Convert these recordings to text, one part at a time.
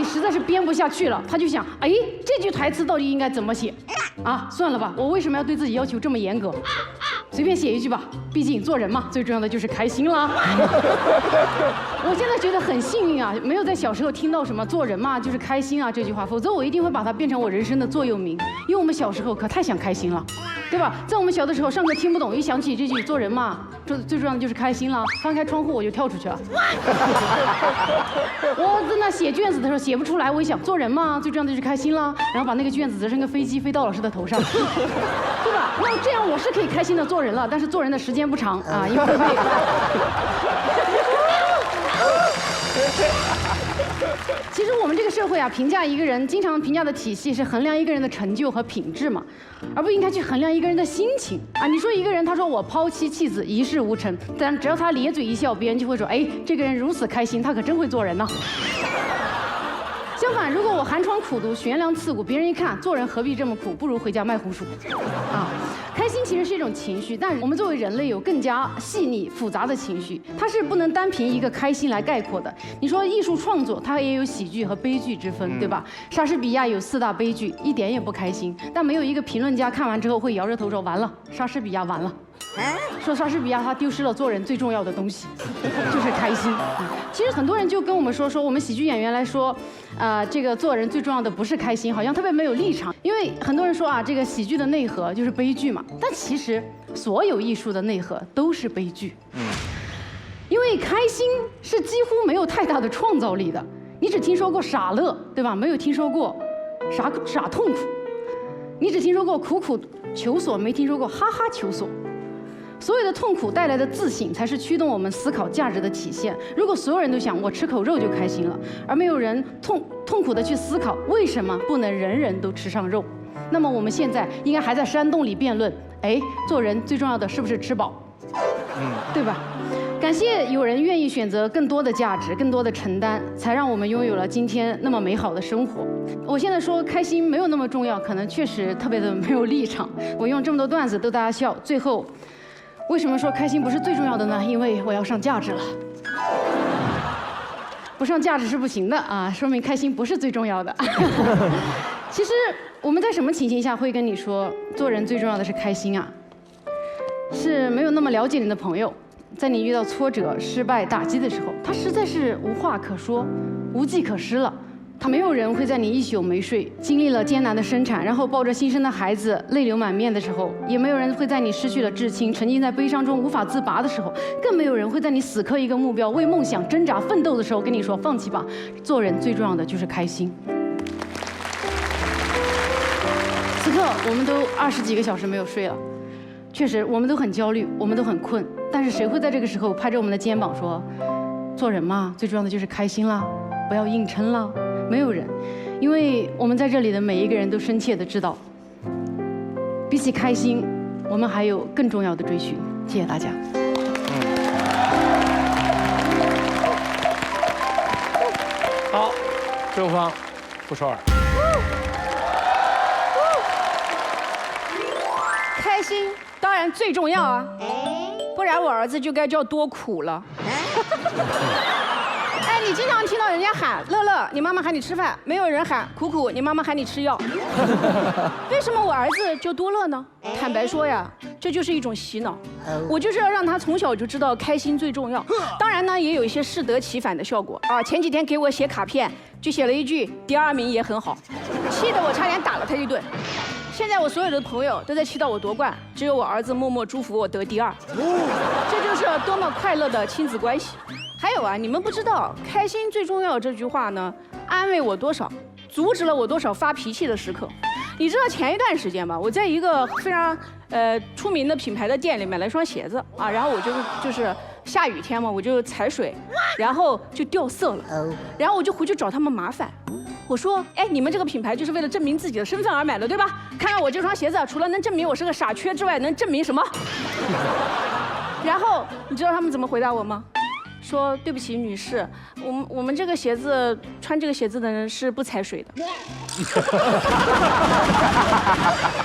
里实在是编不下去了，他就想，哎，这句台词到底应该怎么写？啊，算了吧，我为什么要对自己要求这么严格？随便写一句吧，毕竟做人嘛，最重要的就是开心啦。我现在觉得很幸运啊，没有在小时候听到什么做人嘛就是开心啊这句话，否则我一定会把它变成我人生的座右铭。因为我们小时候可太想开心了，对吧？在我们小的时候上课听不懂，一想起这句做人嘛，最重要的就是开心了，翻开窗户我就跳出去了。我在那写卷子的时候写不出来，我一想做人嘛，最重要的就是开心啦，然后把那个卷子折成个飞机飞到老师的头上，对吧？那这样我是可以开心的做人了，但是做人的时间不长啊，因为会被。其实我们这个社会啊，评价一个人经常评价的体系是衡量一个人的成就和品质嘛，而不应该去衡量一个人的心情啊。你说一个人，他说我抛妻弃子一事无成，但只要他咧嘴一笑，别人就会说，哎，这个人如此开心，他可真会做人呢。相反，如果我寒窗苦读，悬梁刺股，别人一看，做人何必这么苦，不如回家卖红薯。啊，开心其实是一种情绪，但我们作为人类有更加细腻复杂的情绪，它是不能单凭一个开心来概括的。你说艺术创作，它也有喜剧和悲剧之分，对吧？莎士比亚有4大悲剧，一点也不开心，但没有一个评论家看完之后会摇着头说完了，莎士比亚完了。说莎士比亚他丢失了做人最重要的东西，就是开心。其实很多人就跟我们说我们喜剧演员来说，这个做人最重要的不是开心，好像特别没有立场。因为很多人说啊，这个喜剧的内核就是悲剧嘛，但其实所有艺术的内核都是悲剧。因为开心是几乎没有太大的创造力的，你只听说过傻乐，对吧？没有听说过傻痛苦，你只听说过苦苦求索，没听说过哈哈求索。所有的痛苦带来的自省，才是驱动我们思考价值的体现。如果所有人都想我吃口肉就开心了，而没有人痛苦的去思考为什么不能人人都吃上肉，那么我们现在应该还在山洞里辩论，哎，做人最重要的是不是吃饱？对吧？感谢有人愿意选择更多的价值、更多的承担，才让我们拥有了今天那么美好的生活。我现在说开心没有那么重要，可能确实特别的没有立场。我用这么多段子逗大家笑，最后。为什么说开心不是最重要的呢？因为我要上价值了，不上价值是不行的啊，说明开心不是最重要的。其实我们在什么情形下会跟你说做人最重要的是开心啊？是没有那么了解你的朋友，在你遇到挫折、失败、打击的时候，他实在是无话可说，无计可施了。他没有人会在你一宿没睡，经历了艰难的生产，然后抱着新生的孩子泪流满面的时候，也没有人会在你失去了至亲，沉浸在悲伤中无法自拔的时候，更没有人会在你死磕一个目标、为梦想挣扎奋斗的时候跟你说放弃吧。做人最重要的就是开心。此刻我们都20几个小时没有睡了，确实我们都很焦虑，我们都很困，但是谁会在这个时候拍着我们的肩膀说，做人嘛，最重要的就是开心啦，不要硬撑啦？没有人，因为我们在这里的每一个人都深切的知道，比起开心，我们还有更重要的追寻。谢谢大家。好，周芳，傅首尔。开心当然最重要啊，不然我儿子就该叫多苦了。哎，你经常听到人家喊乐乐，你妈妈喊你吃饭，没有人喊苦苦，你妈妈喊你吃药。为什么我儿子就多乐呢？坦白说呀，这就是一种洗脑。我就是要让他从小就知道开心最重要。当然呢，也有一些适得其反的效果啊。前几天给我写卡片，就写了一句第2名也很好，气得我差点打了他一顿。现在我所有的朋友都在祈祷我夺冠，只有我儿子默默祝福我得第2。这就是多么快乐的亲子关系。还有啊，你们不知道，开心最重要这句话呢，安慰我多少，阻止了我多少发脾气的时刻。你知道前一段时间吧，我在一个非常出名的品牌的店里买了一双鞋子啊，然后我就是下雨天嘛，我就踩水，然后就掉色了，然后我就回去找他们麻烦。我说，哎，你们这个品牌就是为了证明自己的身份而买的，对吧？看看我这双鞋子，除了能证明我是个傻缺之外，能证明什么？然后你知道他们怎么回答我吗？说对不起，女士，我们这个鞋子穿这个鞋子的人是不踩水的。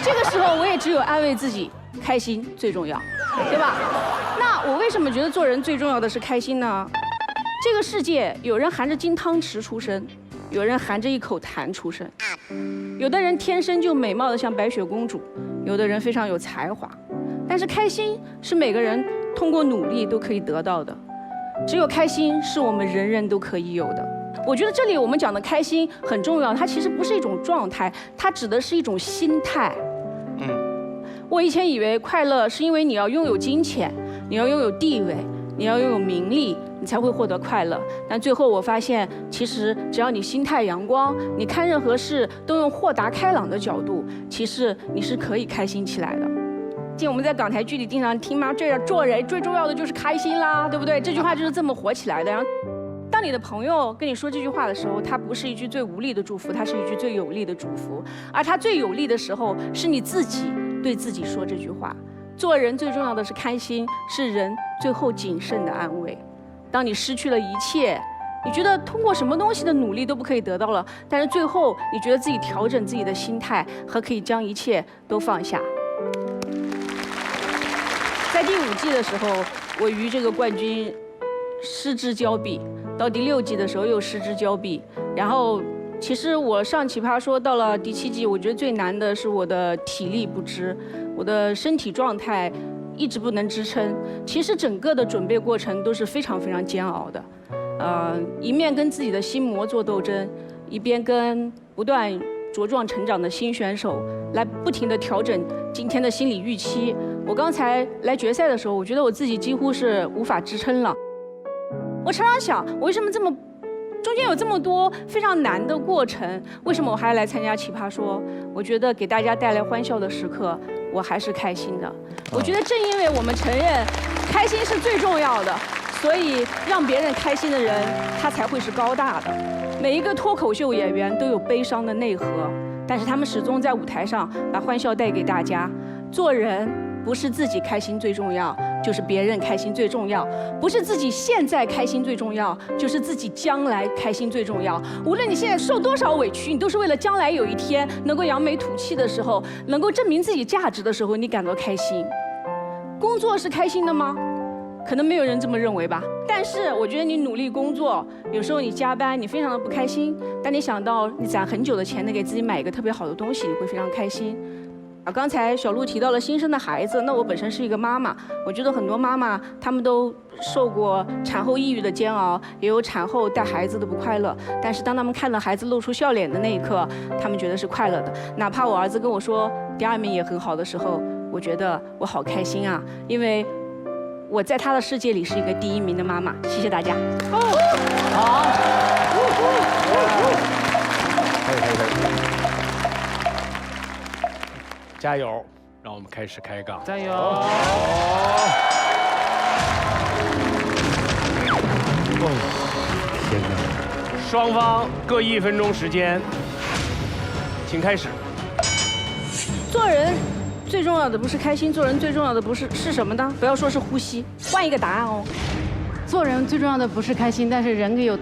这个时候我也只有安慰自己，开心最重要，对吧？那我为什么觉得做人最重要的是开心呢？这个世界有人含着金汤匙出生，有人含着一口痰出生，有的人天生就美貌的像白雪公主，有的人非常有才华。但是开心是每个人通过努力都可以得到的，只有开心是我们人人都可以有的。我觉得这里我们讲的开心很重要，它其实不是一种状态，它指的是一种心态。我以前以为快乐是因为你要拥有金钱，你要拥有地位，你要拥有名利，你才会获得快乐。但最后我发现，其实只要你心态阳光，你看任何事都用豁达开朗的角度，其实你是可以开心起来的。我们在港台剧里经常听嘛，这做人最重要的就是开心啦，对不对？这句话就是这么火起来的。然后，当你的朋友跟你说这句话的时候，它不是一句最无力的祝福，它是一句最有力的祝福。而它最有力的时候，是你自己对自己说这句话。做人最重要的是开心，是人最后谨慎的安慰。当你失去了一切，你觉得通过什么东西的努力都不可以得到了，但是最后你觉得自己调整自己的心态和可以将一切都放下。在第5季的时候，我与这个冠军失之交臂，到第6季的时候又失之交臂。然后，其实我上奇葩说到了第7季，我觉得最难的是我的体力不支，我的身体状态一直不能支撑。其实整个的准备过程都是非常非常煎熬的，一面跟自己的心魔做斗争，一边跟不断茁壮成长的新选手来不停地调整今天的心理预期。我刚才来决赛的时候，我觉得我自己几乎是无法支撑了。我常常想，我为什么中间有这么多非常难的过程，为什么我还来参加奇葩说？我觉得给大家带来欢笑的时刻，我还是开心的。我觉得正因为我们承认开心是最重要的，所以让别人开心的人，他才会是高大的。每一个脱口秀演员都有悲伤的内核，但是他们始终在舞台上把欢笑带给大家。做人不是自己开心最重要，就是别人开心最重要；不是自己现在开心最重要，就是自己将来开心最重要。无论你现在受多少委屈，你都是为了将来有一天能够扬眉吐气的时候，能够证明自己价值的时候，你感到开心。工作是开心的吗？可能没有人这么认为吧。但是我觉得你努力工作，有时候你加班，你非常的不开心。但你想到你攒很久的钱能给自己买一个特别好的东西，你会非常开心。刚才小鹿提到了新生的孩子，那我本身是一个妈妈，我觉得很多妈妈她们都受过产后抑郁的煎熬，也有产后带孩子的不快乐。但是当他们看到孩子露出笑脸的那一刻，他们觉得是快乐的。哪怕我儿子跟我说第2名也很好的时候，我觉得我好开心啊，因为我在他的世界里是一个第1名的妈妈。谢谢大家。好。可以。加油！让我们开始开杠。加油！天哪！双方各1分钟时间，请开始。做人最重要的不是开心，做人最重要的不是什么呢？不要说是呼吸，换一个答案哦。做人最重要的不是开心，但是人可以有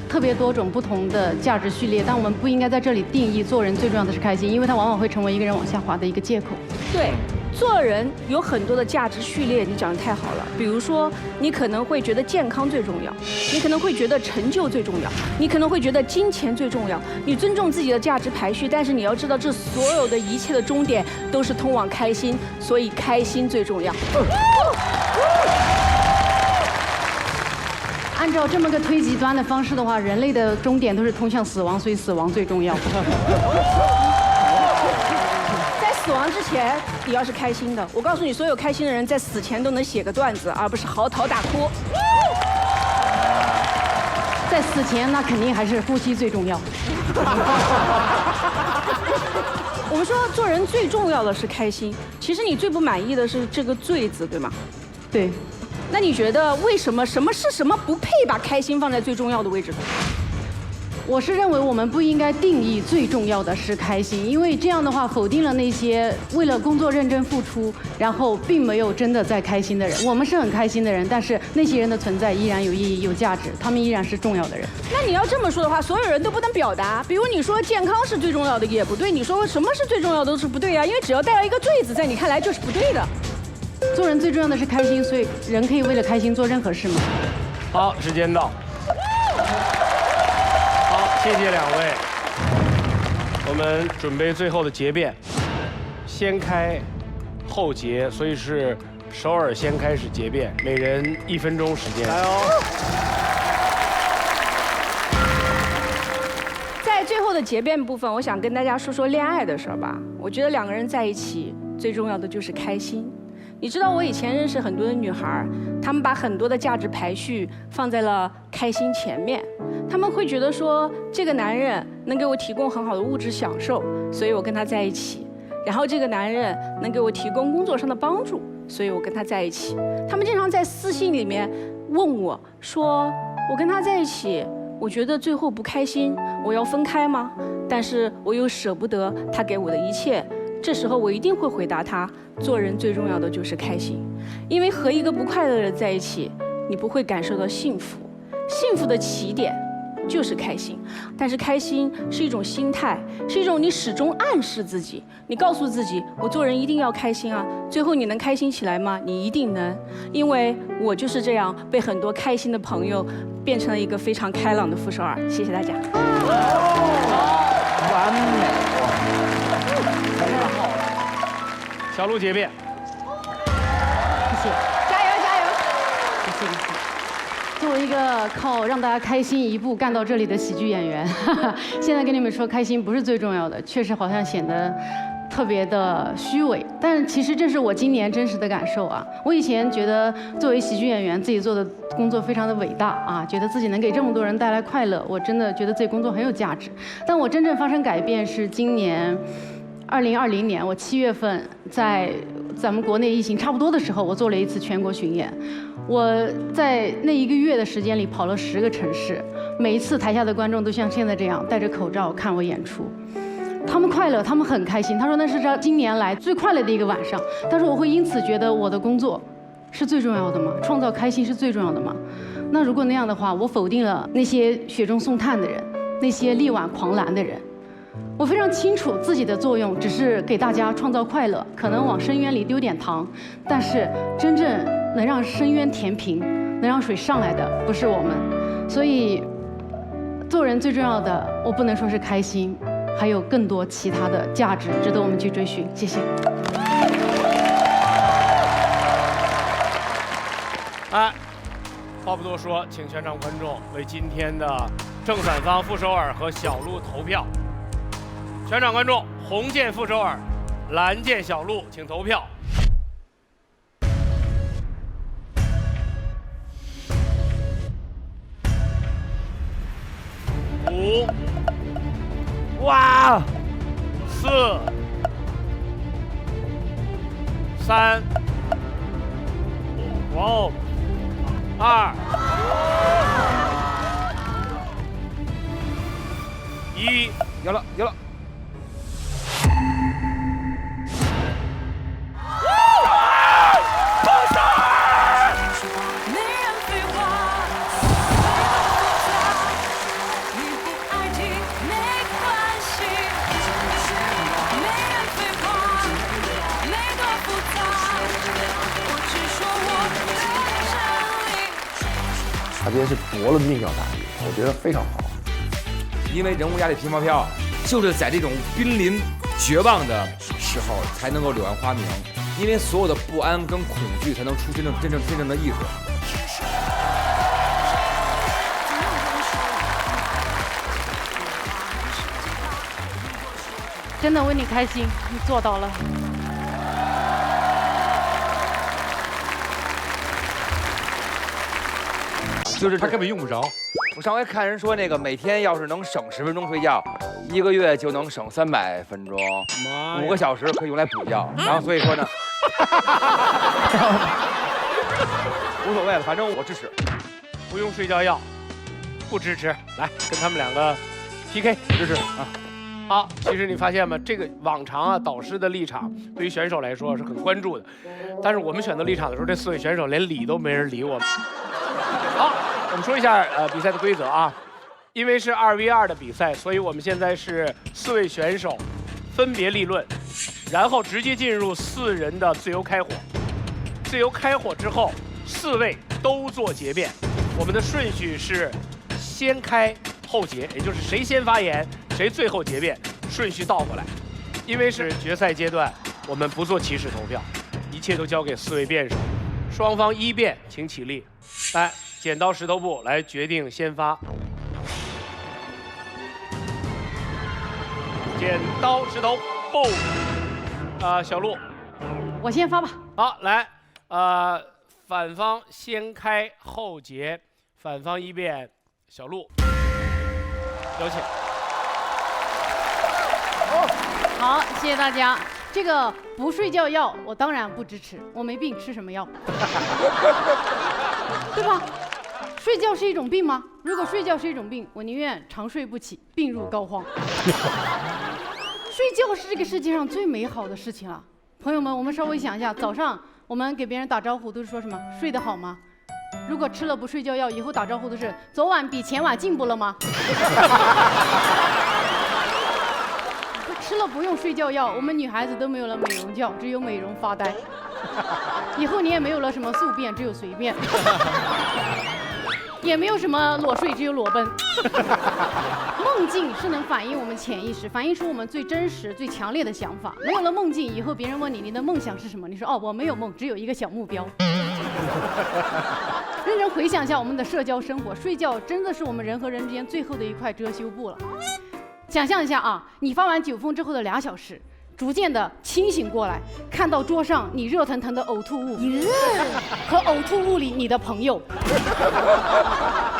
特别多种不同的价值序列，但我们不应该在这里定义做人最重要的是开心，因为它往往会成为一个人往下滑的一个借口。对，做人有很多的价值序列，你讲得太好了。比如说，你可能会觉得健康最重要，你可能会觉得成就最重要，你可能会觉得金钱最重要。你尊重自己的价值排序，但是你要知道，这所有的一切的终点都是通往开心，所以开心最重要。按照这么个推极端的方式的话，人类的终点都是通向死亡，所以死亡最重要。在死亡之前，你要是开心的，我告诉你，所有开心的人在死前都能写个段子，而不是嚎啕大哭。在死前，那肯定还是呼吸最重要。我们说做人最重要的是开心，其实你最不满意的是这个“最”字，对吗？对。那你觉得为什么什么是什么不配把开心放在最重要的位置？我是认为我们不应该定义最重要的是开心，因为这样的话否定了那些为了工作认真付出，然后并没有真的在开心的人。我们是很开心的人，但是那些人的存在依然有意义、有价值，他们依然是重要的人。那你要这么说的话，所有人都不能表达。比如你说健康是最重要的也不对，你说什么是最重要的都是不对啊，因为只要带了一个“最”字，在你看来就是不对的。做人最重要的是开心，所以人可以为了开心做任何事吗？好，时间到。好，谢谢两位。我们准备最后的结辩，先开后结，所以是首尔先开始结辩，每人1分钟时间。加油！在最后的结辩部分，我想跟大家说说恋爱的事儿吧。我觉得两个人在一起最重要的就是开心。你知道我以前认识很多的女孩，她们把很多的价值排序放在了开心前面。她们会觉得说，这个男人能给我提供很好的物质享受，所以我跟他在一起。然后这个男人能给我提供工作上的帮助，所以我跟他在一起。他们经常在私信里面问我说，我跟他在一起，我觉得最后不开心，我要分开吗？但是我又舍不得他给我的一切。这时候我一定会回答他，做人最重要的就是开心，因为和一个不快乐的人在一起，你不会感受到幸福。幸福的起点就是开心，但是开心是一种心态，是一种你始终暗示自己，你告诉自己，我做人一定要开心啊。最后你能开心起来吗？你一定能，因为我就是这样被很多开心的朋友变成了一个非常开朗的傅首尔。谢谢大家。完美。小鹿结辩，谢谢，加油加油！谢谢。作为一个靠让大家开心一步干到这里的喜剧演员，现在跟你们说开心不是最重要的，确实好像显得特别的虚伪，但其实这是我今年真实的感受啊。我以前觉得作为喜剧演员，自己做的工作非常的伟大啊，觉得自己能给这么多人带来快乐，我真的觉得自己工作很有价值。但我真正发生改变是今年2020年，我7月份在咱们国内疫情差不多的时候，我做了一次全国巡演。我在那1个月的时间里跑了10个城市，每一次台下的观众都像现在这样戴着口罩看我演出。他们快乐，他们很开心。他说那是他今年来最快乐的一个晚上。他说我会因此觉得我的工作是最重要的吗？创造开心是最重要的吗？那如果那样的话，我否定了那些雪中送炭的人，那些力挽狂澜的人。我非常清楚自己的作用只是给大家创造快乐，可能往深渊里丢点糖，但是真正能让深渊填平，能让水上来的不是我们。所以做人最重要的，我不能说是开心，还有更多其他的价值值得我们去追寻。谢谢。话不多说，请全场观众为今天的正散方傅首尔和小鹿投票。全场观众，红键傅首尔，蓝键小鹿，请投票。5、哇4、3、2、1，有了有了。他今天是搏了命要打赢，我觉得非常好。因为人物压力平毛票，就是在这种濒临绝望的时候才能够柳暗花明，因为所有的不安跟恐惧才能出真正的意识。真的为你开心，你做到了。就是他根本用不着。我上回看人说，那个每天要是能省10分钟睡觉，1个月就能省300分钟，5个小时可以用来补觉。然后所以说呢，无所谓了，反正我支持。不用睡觉药，不支持。来，跟他们两个 PK， 支持啊。好，其实你发现吗？这个往常啊，导师的立场对于选手来说是很关注的，但是我们选择立场的时候，这4位选手连理都没人理我们。好，我们说一下比赛的规则啊。因为是2v2的比赛，所以我们现在是4位选手分别立论，然后直接进入4人的自由开火。自由开火之后，4位都做结辩。我们的顺序是先开后结，也就是谁先发言，谁最后结辩，顺序倒过来。因为是决赛阶段，我们不做起始投票，一切都交给4位辩手。双方一辩，请起立。来，剪刀石头布来决定先发。剪刀石头布。小鹿，我先发吧。好，来，反方先开后结，反方一辩，小鹿，有请。好，谢谢大家。这个不睡觉药，我当然不支持，我没病，吃什么药？对吧？睡觉是一种病吗？如果睡觉是一种病，我宁愿长睡不起，病入膏肓。睡觉是这个世界上最美好的事情了，朋友们，我们稍微想一下，早上我们给别人打招呼都是说什么？睡得好吗？如果吃了不睡觉药，以后打招呼都是昨晚比前晚进步了吗？吃了不用睡觉药，我们女孩子都没有了美容觉，只有美容发呆。以后你也没有了什么宿便，只有随便。也没有什么裸睡，只有裸奔。梦境是能反映我们潜意识，反映出我们最真实、最强烈的想法。没有了梦境，以后别人问你你的梦想是什么，你说哦我没有梦，只有一个小目标。认真回想一下我们的社交生活，睡觉真的是我们人和人之间最后的一块遮羞布了。想象一下啊，你发完9封之后的2小时，逐渐的清醒过来，看到桌上你热腾腾的呕吐物，和呕吐物里你的朋友，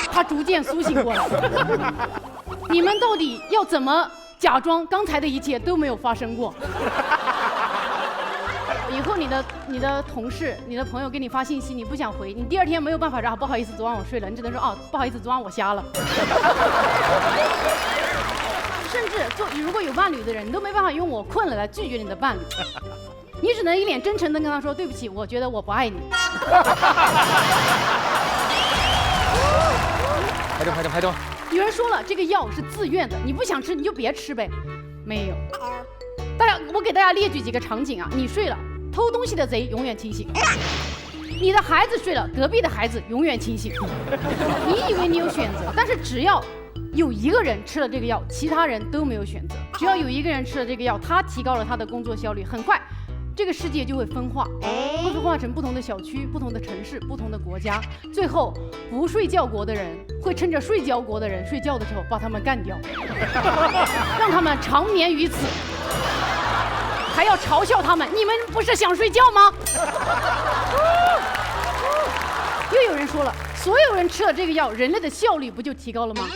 他逐渐苏醒过来。你们到底要怎么假装刚才的一切都没有发生过？以后你的同事、你的朋友给你发信息，你不想回，你第2天没有办法说啊不好意思，昨晚我睡了，你只能说哦不好意思，昨晚我瞎了。甚至如果有伴侣的人，你都没办法用我困了来拒绝你的伴侣，你只能一脸真诚地跟他说对不起，我觉得我不爱你。拍中。有人说了，这个药是自愿的，你不想吃你就别吃呗。没有，我给大家列举几个场景啊，你睡了，偷东西的贼永远清醒；你的孩子睡了，隔壁的孩子永远清醒。你以为你有选择，但是只要有一个人吃了这个药，其他人都没有选择。只要有一个人吃了这个药，他提高了他的工作效率，很快这个世界就会分化，会分化成不同的小区、不同的城市、不同的国家。最后，不睡觉国的人会趁着睡觉国的人睡觉的时候把他们干掉，让他们长眠于此，还要嘲笑他们：你们不是想睡觉吗？又有人说了，所有人吃了这个药，人类的效率不就提高了吗？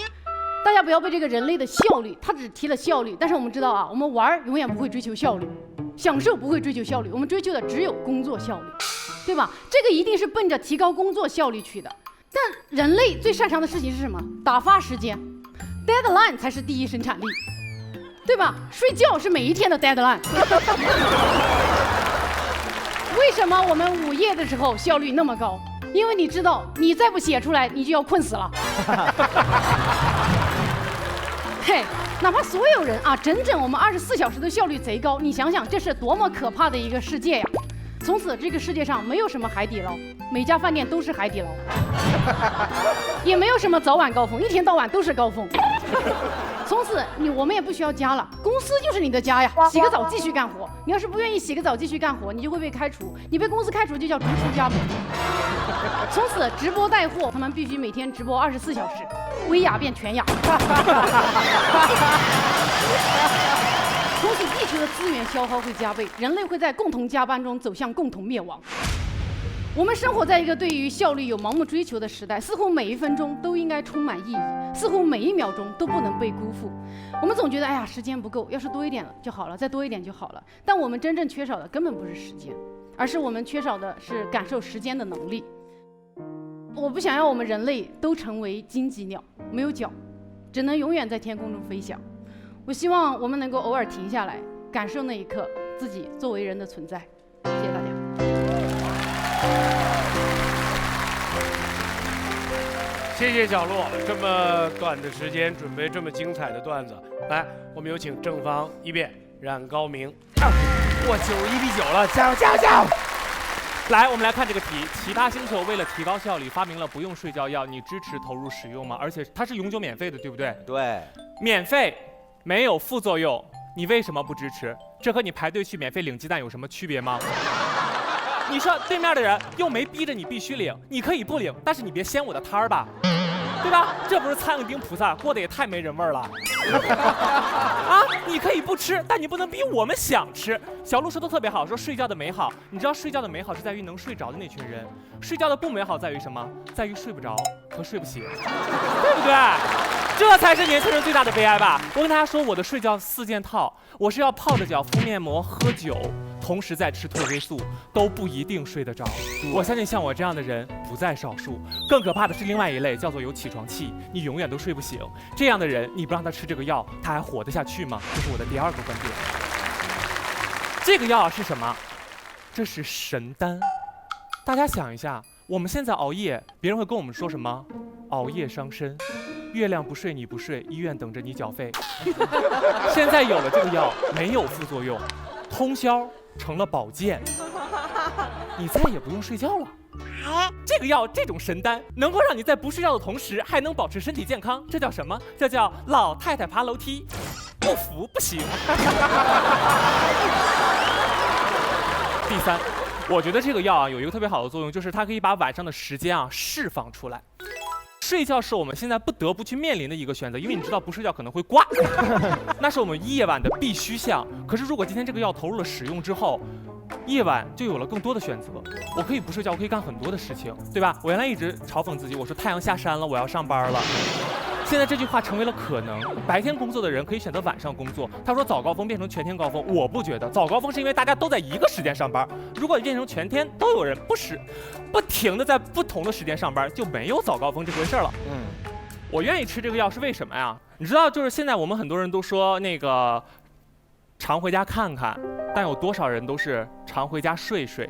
大家不要被这个人类的效率，它只提了效率，但是我们知道啊，我们玩永远不会追求效率，享受不会追求效率，我们追求的只有工作效率，对吧？这个一定是奔着提高工作效率去的。但人类最擅长的事情是什么？打发时间 ，deadline 才是第一生产力，对吧？睡觉是每一天的 deadline。为什么我们午夜的时候效率那么高？因为你知道，你再不写出来，你就要困死了。嘿，哪怕所有人啊，整整我们24小时的效率贼高，你想想，这是多么可怕的一个世界呀！从此，这个世界上没有什么海底捞，每家饭店都是海底捞，也没有什么早晚高峰，一天到晚都是高峰。从此我们也不需要家了，公司就是你的家呀，洗个澡继续干活。你要是不愿意洗个澡继续干活，你就会被开除，你被公司开除就叫逐出家门。从此直播带货，他们必须每天直播24小时，微哑变全哑。从此地球的资源消耗会加倍，人类会在共同加班中走向共同灭亡。我们生活在一个对于效率有盲目追求的时代，似乎每一分钟都应该充满意义，似乎每一秒钟都不能被辜负。我们总觉得，哎呀，时间不够，要是多一点了就好了，再多一点就好了。但我们真正缺少的根本不是时间，而是我们缺少的是感受时间的能力。我不想要我们人类都成为荆棘鸟，没有脚，只能永远在天空中飞翔。我希望我们能够偶尔停下来，感受那一刻自己作为人的存在。谢谢大家。谢谢小洛，这么短的时间准备这么精彩的段子，来，我们有请正方一辩冉高明。哇，91比9了，加油加油加油！来，我们来看这个题。奇葩星球为了提高效率，发明了不用睡觉药，你支持投入使用吗？而且它是永久免费的，对不对？对，免费，没有副作用，你为什么不支持？这和你排队去免费领鸡蛋有什么区别吗？你说对面的人又没逼着你必须领，你可以不领，但是你别掀我的摊儿吧。对吧？这不是苍蝇叮菩萨，过得也太没人味儿了。啊，你可以不吃，但你不能逼我们想吃。小鹿说的特别好，说睡觉的美好，你知道睡觉的美好是在于能睡着的那群人，睡觉的不美好在于什么？在于睡不着和睡不醒，对不对？这才是年轻人最大的悲哀吧。我跟大家说，我的睡觉4件套，我是要泡着脚、敷面膜、喝酒，同时在吃褪黑素，都不一定睡得着。我相信像我这样的人不在少数。更可怕的是另外一类，叫做有起床气，你永远都睡不醒。这样的人，你不让他吃这个药，他还活得下去吗？这是我的第2个观点。这个药是什么？这是神丹。大家想一下，我们现在熬夜，别人会跟我们说什么？熬夜伤身，月亮不睡你不睡，医院等着你缴费。现在有了这个药，没有副作用，通宵成了保健，你再也不用睡觉了。这个药，这种神丹，能够让你在不睡觉的同时还能保持身体健康，这叫什么？这叫老太太爬楼梯，不服不行。第3，我觉得这个药啊有一个特别好的作用，就是它可以把晚上的时间啊释放出来。睡觉是我们现在不得不去面临的一个选择，因为你知道不睡觉可能会挂，那是我们夜晚的必须项。可是如果今天这个药投入了使用之后，夜晚就有了更多的选择，我可以不睡觉，我可以干很多的事情，对吧？我原来一直嘲讽自己，我说太阳下山了，我要上班了。现在这句话成为了可能，白天工作的人可以选择晚上工作。他说早高峰变成全天高峰，我不觉得，早高峰是因为大家都在一个时间上班，如果变成全天都有人不停的在不同的时间上班，就没有早高峰这回事了。我愿意吃这个药是为什么呀？你知道，就是现在我们很多人都说那个常回家看看，但有多少人都是常回家睡睡？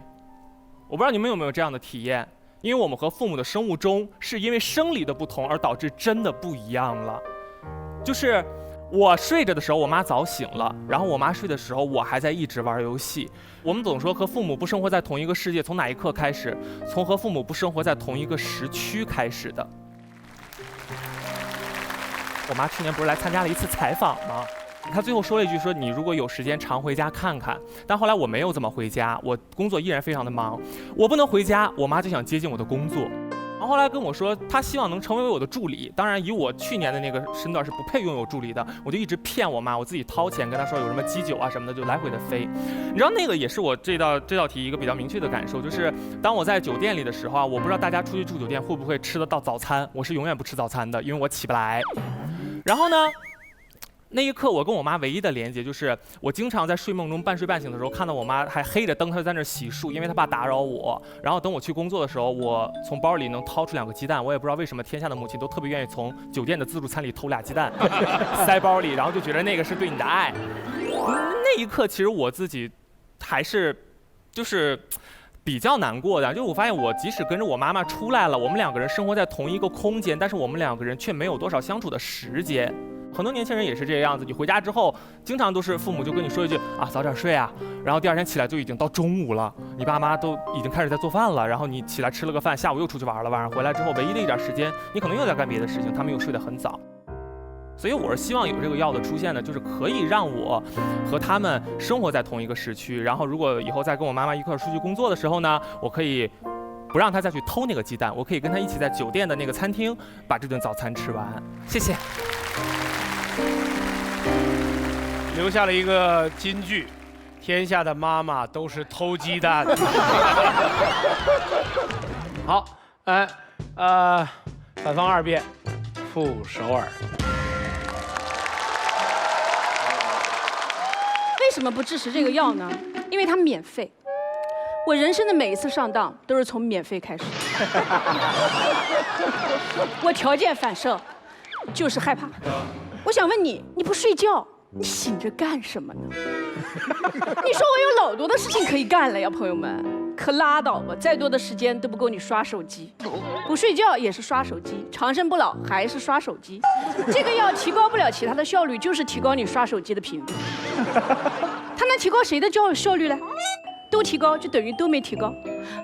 我不知道你们有没有这样的体验。因为我们和父母的生物钟是因为生理的不同而导致真的不一样了。就是我睡着的时候，我妈早醒了，然后我妈睡的时候，我还在一直玩游戏。我们总说和父母不生活在同一个世界，从哪一刻开始？从和父母不生活在同一个时区开始的。我妈去年不是来参加了一次采访吗？他最后说了一句说你如果有时间常回家看看，但后来我没有怎么回家，我工作依然非常的忙，我不能回家，我妈就想接近我的工作，然后后来跟我说她希望能成为我的助理，当然以我去年的那个身段是不配拥有助理的，我就一直骗我妈，我自己掏钱跟她说有什么基酒啊什么的，就来回的飞。你知道那个也是我这道题一个比较明确的感受，就是当我在酒店里的时候啊，我不知道大家出去住酒店会不会吃得到早餐，我是永远不吃早餐的，因为我起不来。然后呢那一刻，我跟我妈唯一的连接就是，我经常在睡梦中半睡半醒的时候，看到我妈还黑着灯，她在那洗漱，因为她怕打扰我。然后等我去工作的时候，我从包里能掏出2个鸡蛋，我也不知道为什么天下的母亲都特别愿意从酒店的自助餐里偷2鸡蛋，塞包里，然后就觉得那个是对你的爱。那一刻，其实我自己还是就是比较难过的，就是我发现我即使跟着我妈妈出来了，我们2个人生活在同一个空间，但是我们2个人却没有多少相处的时间。很多年轻人也是这个样子，你回家之后，经常都是父母就跟你说一句啊早点睡啊，然后第2天起来就已经到中午了，你爸妈都已经开始在做饭了，然后你起来吃了个饭，下午又出去玩了，晚上回来之后唯一的一点时间，你可能又在干别的事情，他们又睡得很早。所以我是希望有这个药的出现呢，就是可以让我和他们生活在同一个时区，然后如果以后再跟我妈妈一块出去工作的时候呢，我可以不让他再去偷那个鸡蛋，我可以跟他一起在酒店的那个餐厅把这顿早餐吃完。谢谢。留下了一个金句：天下的妈妈都是偷鸡蛋的。好，反方2辩，傅首尔。为什么不支持这个药呢？因为它免费。我人生的每一次上当都是从免费开始。我条件反射，就是害怕。我想问你，你不睡觉，你醒着干什么呢？你说我有老多的事情可以干了呀，朋友们，可拉倒吧，再多的时间都不够你刷手机。不睡觉也是刷手机，长生不老还是刷手机。这个药提高不了其他的效率，就是提高你刷手机的频率。它能提高谁的效率呢？都提高就等于都没提高。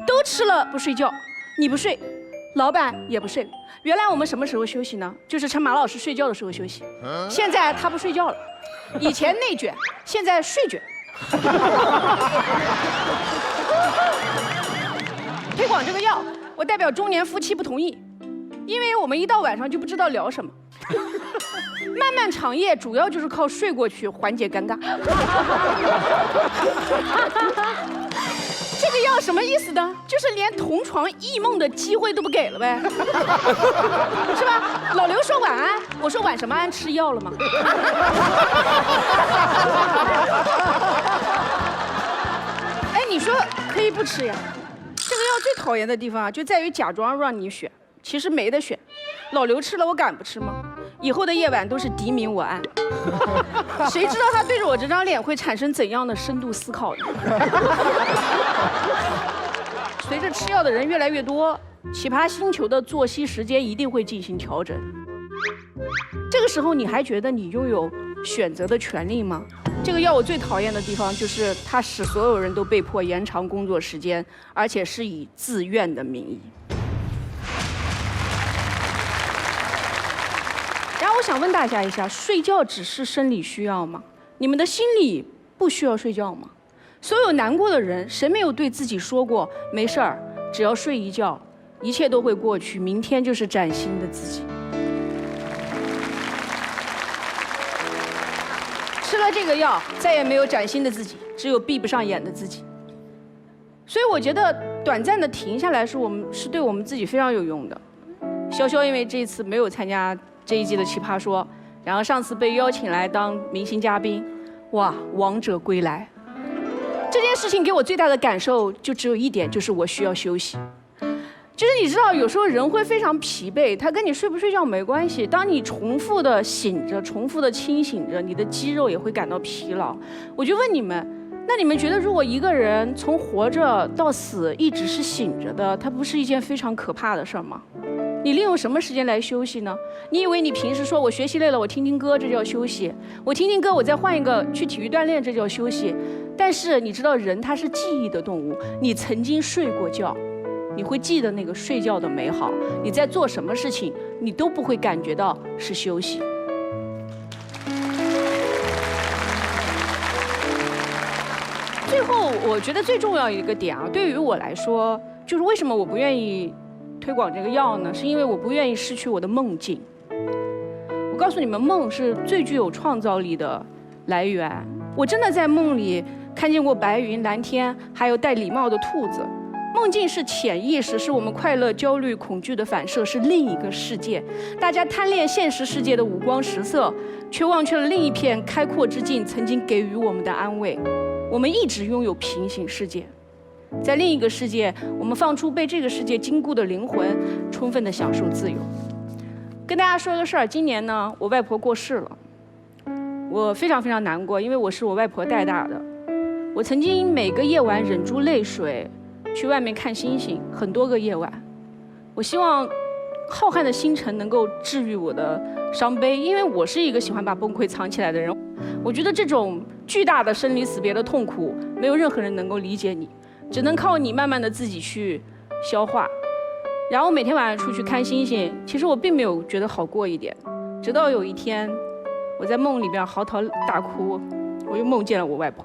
都吃了不睡觉，你不睡，老板也不睡。原来我们什么时候休息呢？就是趁马老师睡觉的时候休息。现在他不睡觉了，以前内卷，现在睡卷。推广这个药，我代表中年夫妻不同意，因为我们一到晚上就不知道聊什么。漫漫长夜主要就是靠睡过去缓解尴尬。这个药什么意思呢？就是连同床异梦的机会都不给了呗，是吧？老刘说晚安，我说晚什么安？吃药了吗？哎，你说可以不吃呀？这个药最讨厌的地方啊，就在于假装让你选，其实没得选。老刘吃了，我敢不吃吗？以后的夜晚都是敌明我暗，谁知道他对着我这张脸会产生怎样的深度思考呢？随着吃药的人越来越多，奇葩星球的作息时间一定会进行调整。这个时候，你还觉得你拥有选择的权利吗？这个药我最讨厌的地方就是它使所有人都被迫延长工作时间，而且是以自愿的名义。然后我想问大家一下，睡觉只是生理需要吗？你们的心里不需要睡觉吗？所有难过的人，谁没有对自己说过没事儿，只要睡一觉，一切都会过去，明天就是崭新的自己。吃了这个药，再也没有崭新的自己，只有闭不上眼的自己。所以我觉得短暂的停下来是对我们自己非常有用的。潇潇因为这一次没有参加这一季的奇葩说，然后上次被邀请来当明星嘉宾，哇，王者归来。这件事情给我最大的感受就只有一点，就是我需要休息。就是你知道，有时候人会非常疲惫，它跟你睡不睡觉没关系。当你重复的醒着、重复的清醒着，你的肌肉也会感到疲劳。我就问你们，那你们觉得，如果一个人从活着到死一直是醒着的，它不是一件非常可怕的事儿吗？你利用什么时间来休息呢？你以为你平时说我学习累了，我听听歌，这叫休息；我听听歌，我再换一个去体育锻炼，这叫休息。但是你知道，人他是记忆的动物，你曾经睡过觉，你会记得那个睡觉的美好。你在做什么事情，你都不会感觉到是休息。最后，我觉得最重要一个点啊，对于我来说，就是为什么我不愿意推广这个药呢？是因为我不愿意失去我的梦境。我告诉你们，梦是最具有创造力的来源。我真的在梦里看见过白云、蓝天，还有戴礼帽的兔子。梦境是潜意识，是我们快乐、焦虑、恐惧的反射，是另一个世界。大家贪恋现实世界的五光十色，却忘却了另一片开阔之境曾经给予我们的安慰。我们一直拥有平行世界，在另一个世界，我们放出被这个世界禁锢的灵魂，充分地享受自由。跟大家说个事儿，今年呢，我外婆过世了，我非常非常难过，因为我是我外婆带大的。我曾经每个夜晚忍住泪水，去外面看星星，很多个夜晚。我希望浩瀚的星辰能够治愈我的伤悲，因为我是一个喜欢把崩溃藏起来的人。我觉得这种巨大的生离死别的痛苦，没有任何人能够理解你，只能靠你慢慢的自己去消化。然后每天晚上出去看星星，其实我并没有觉得好过一点，直到有一天，我在梦里边嚎啕大哭，我又梦见了我外婆。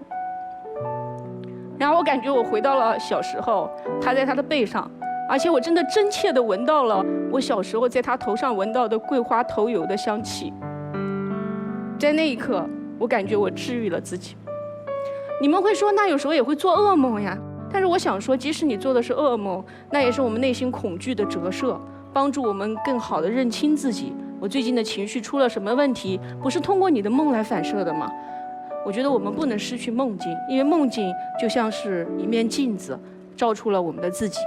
然后我感觉我回到了小时候，她在她的背上，而且我真的真切地闻到了我小时候在她头上闻到的桂花头油的香气。在那一刻，我感觉我治愈了自己。你们会说，那有时候也会做噩梦呀。但是我想说，即使你做的是噩梦，那也是我们内心恐惧的折射，帮助我们更好地认清自己。我最近的情绪出了什么问题，不是通过你的梦来反射的吗？我觉得我们不能失去梦境，因为梦境就像是一面镜子，照出了我们的自己。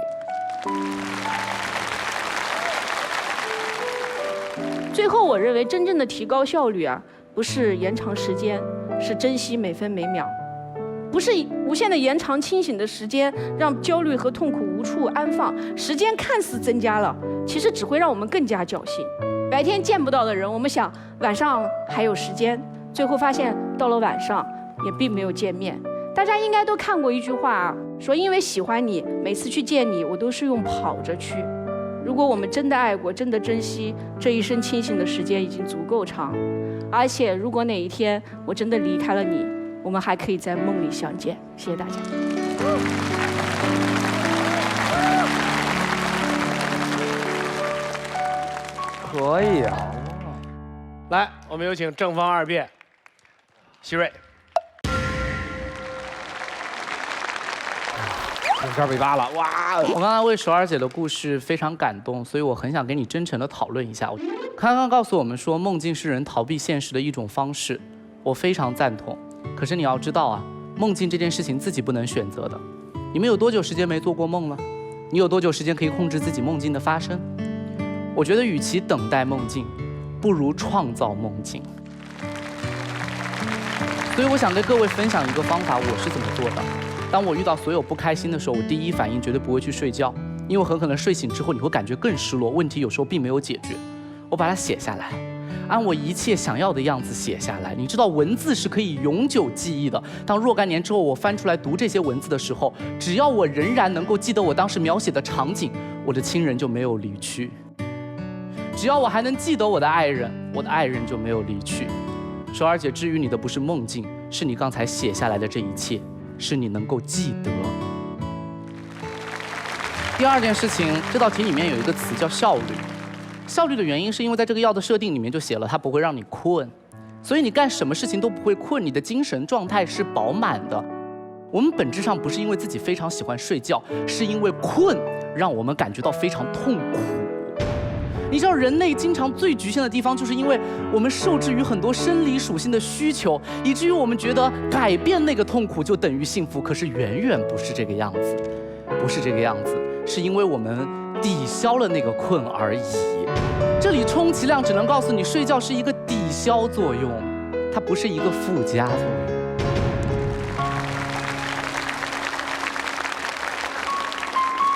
最后，我认为真正的提高效率啊，不是延长时间，是珍惜每分每秒。不是无限的延长清醒的时间，让焦虑和痛苦无处安放。时间看似增加了，其实只会让我们更加侥幸。白天见不到的人，我们想晚上还有时间，最后发现到了晚上也并没有见面。大家应该都看过一句话啊，说因为喜欢你，每次去见你，我都是用跑着去。如果我们真的爱过，真的珍惜，这一生清醒的时间已经足够长。而且如果哪一天我真的离开了你，我们还可以在梦里相见。谢谢大家。可以啊。来，我们有请正方二辩，希瑞。这被扒了，哇！我刚才为首尔姐的故事非常感动，所以我很想跟你真诚的讨论一下。刚刚告诉我们说，梦境是人逃避现实的一种方式，我非常赞同。可是你要知道啊，梦境这件事情自己不能选择的。你们有多久时间没做过梦了？你有多久时间可以控制自己梦境的发生？我觉得与其等待梦境，不如创造梦境。所以我想跟各位分享一个方法，我是怎么做的。当我遇到所有不开心的时候，我第一反应绝对不会去睡觉，因为很可能睡醒之后你会感觉更失落，问题有时候并没有解决。我把它写下来，按我一切想要的样子写下来。你知道文字是可以永久记忆的。当若干年之后我翻出来读这些文字的时候，只要我仍然能够记得我当时描写的场景，我的亲人就没有离去。只要我还能记得我的爱人，我的爱人就没有离去。首尔姐，治愈你的不是梦境，是你刚才写下来的这一切，是你能够记得。第二件事情，这道题里面有一个词叫效率。效率的原因是因为在这个药的设定里面就写了，它不会让你困，所以你干什么事情都不会困，你的精神状态是饱满的。我们本质上不是因为自己非常喜欢睡觉，是因为困让我们感觉到非常痛苦。你知道人类经常最局限的地方，就是因为我们受制于很多生理属性的需求，以至于我们觉得改变那个痛苦就等于幸福，可是远远不是这个样子，不是这个样子，是因为我们抵消了那个困而已。这里充其量只能告诉你，睡觉是一个抵消作用，它不是一个附加作用。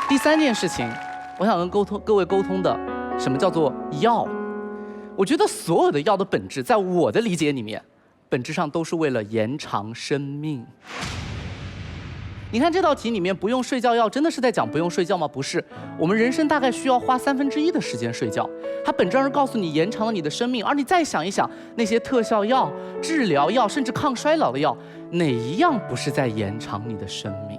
第三件事情，我想跟各位沟通的，什么叫做药？我觉得所有的药的本质，在我的理解里面，本质上都是为了延长生命。你看这道题里面不用睡觉药，真的是在讲不用睡觉吗？不是，我们人生大概需要花1/3的时间睡觉，它本质上是告诉你延长了你的生命。而你再想一想，那些特效药、治疗药，甚至抗衰老的药，哪一样不是在延长你的生命？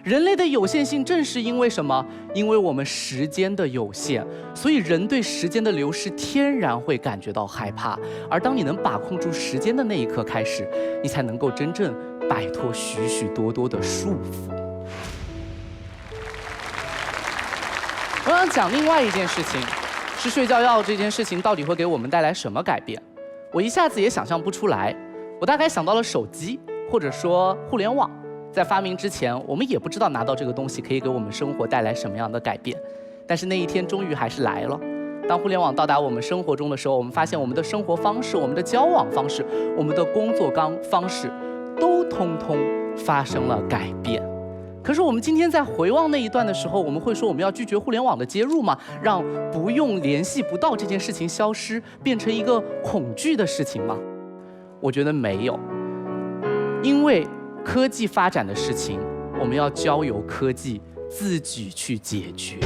人类的有限性正是因为什么？因为我们时间的有限，所以人对时间的流逝天然会感觉到害怕。而当你能把控住时间的那一刻开始，你才能够真正摆脱许许多多的束缚。我想讲另外一件事情，是睡觉药这件事情到底会给我们带来什么改变？我一下子也想象不出来。我大概想到了手机，或者说互联网。在发明之前，我们也不知道拿到这个东西可以给我们生活带来什么样的改变，但是那一天终于还是来了。当互联网到达我们生活中的时候，我们发现我们的生活方式、我们的交往方式、我们的工作方式，都通通发生了改变。可是我们今天在回望那一段的时候，我们会说我们要拒绝互联网的接入吗？让不用联系不到这件事情消失，变成一个恐惧的事情吗？我觉得没有，因为科技发展的事情，我们要交由科技自己去解决。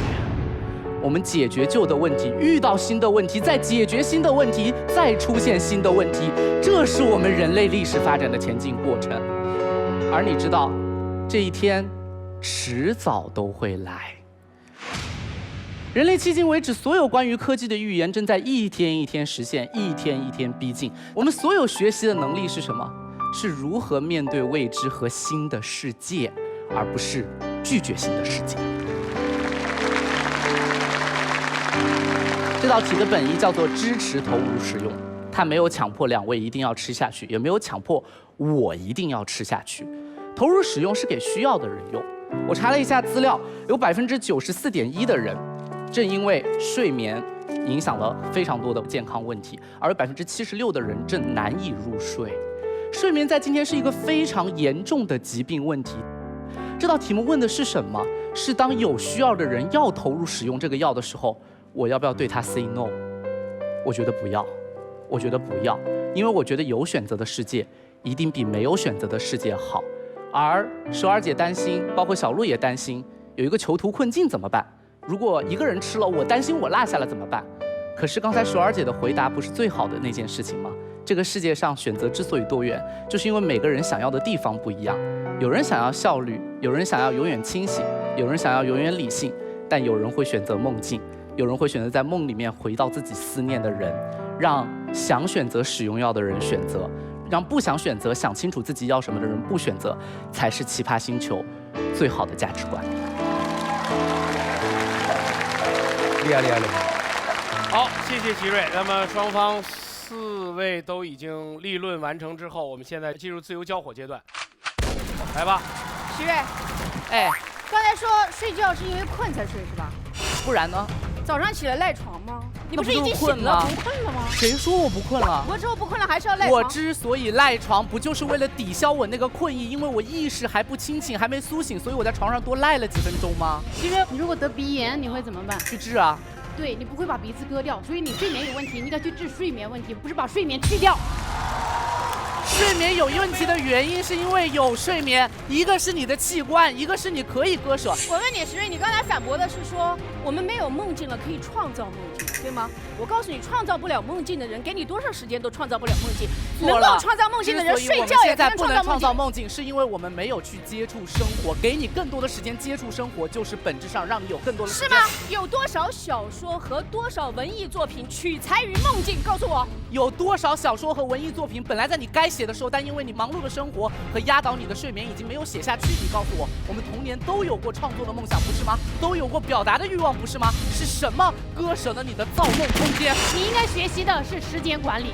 我们解决旧的问题，遇到新的问题，再解决新的问题，再出现新的问题，这是我们人类历史发展的前进过程。而你知道，这一天迟早都会来。人类迄今为止所有关于科技的预言，正在一天一天实现，一天一天逼近。我们所有学习的能力是什么？是如何面对未知和新的世界，而不是拒绝新的世界。这道题的本意叫做支持投入使用，它没有强迫两位一定要吃下去，也没有强迫我一定要吃下去。投入使用是给需要的人用。我查了一下资料，有94.1%的人，正因为睡眠影响了非常多的健康问题，而有76%的人正难以入睡。睡眠在今天是一个非常严重的疾病问题。这道题目问的是什么？是当有需要的人要投入使用这个药的时候，我要不要对他 say no？ 我觉得不要，因为我觉得有选择的世界一定比没有选择的世界好。而蛇儿姐担心，包括小鹿也担心，有一个囚徒困境怎么办？如果一个人吃了，我担心我落下了怎么办？可是刚才蛇儿姐的回答不是最好的那件事情吗？这个世界上选择之所以多元，就是因为每个人想要的地方不一样。有人想要效率，有人想要永远清醒，有人想要永远理性，但有人会选择梦境，有人会选择在梦里面回到自己思念的人，让想选择使用药的人选择，让不想选择、想清楚自己要什么的人不选择，才是奇葩星球最好的价值观。厉害厉害厉害！好，谢谢席瑞。那么双方4位都已经立论完成之后，我们现在进入自由交火阶段。来吧，徐瑞，哎，刚才说睡觉是因为困才睡是吧？不然呢？早上起来赖床吗？你不是已那不经醒了就是困吗不困了吗？谁说我不困了？我之后不困了还是要赖床。我之所以赖床，不就是为了抵消我那个困意？因为我意识还不清醒，还没苏醒，所以我在床上多赖了几分钟吗？其实你如果得鼻炎，你会怎么办？去治啊！对你不会把鼻子割掉，所以你睡眠有问题，你应该去治睡眠问题，不是把睡眠去掉。睡眠有问题的原因是因为有睡眠，一个是你的器官，一个是你可以割舍。我问你，徐瑞，你刚才反驳的是说我们没有梦境了，可以创造梦境，对吗？我告诉你，创造不了梦境的人，给你多少时间都创造不了梦境。能够创造梦境的人，睡觉也不能创造梦梦境，是因为我们没有去接触生活。给你更多的时间接触生活，就是本质上让你有更多的时间。是吗？有多少小说和多少文艺作品取材于梦境？告诉我，有多少小说和文艺作品本来在你该写的时候，但因为你忙碌的生活和压倒你的睡眠已经没有写下去。你告诉我，我们童年都有过创作的梦想，不是吗？都有过表达的欲望，不是吗？是什么割舍了你的造梦空间？你应该学习的是时间管理。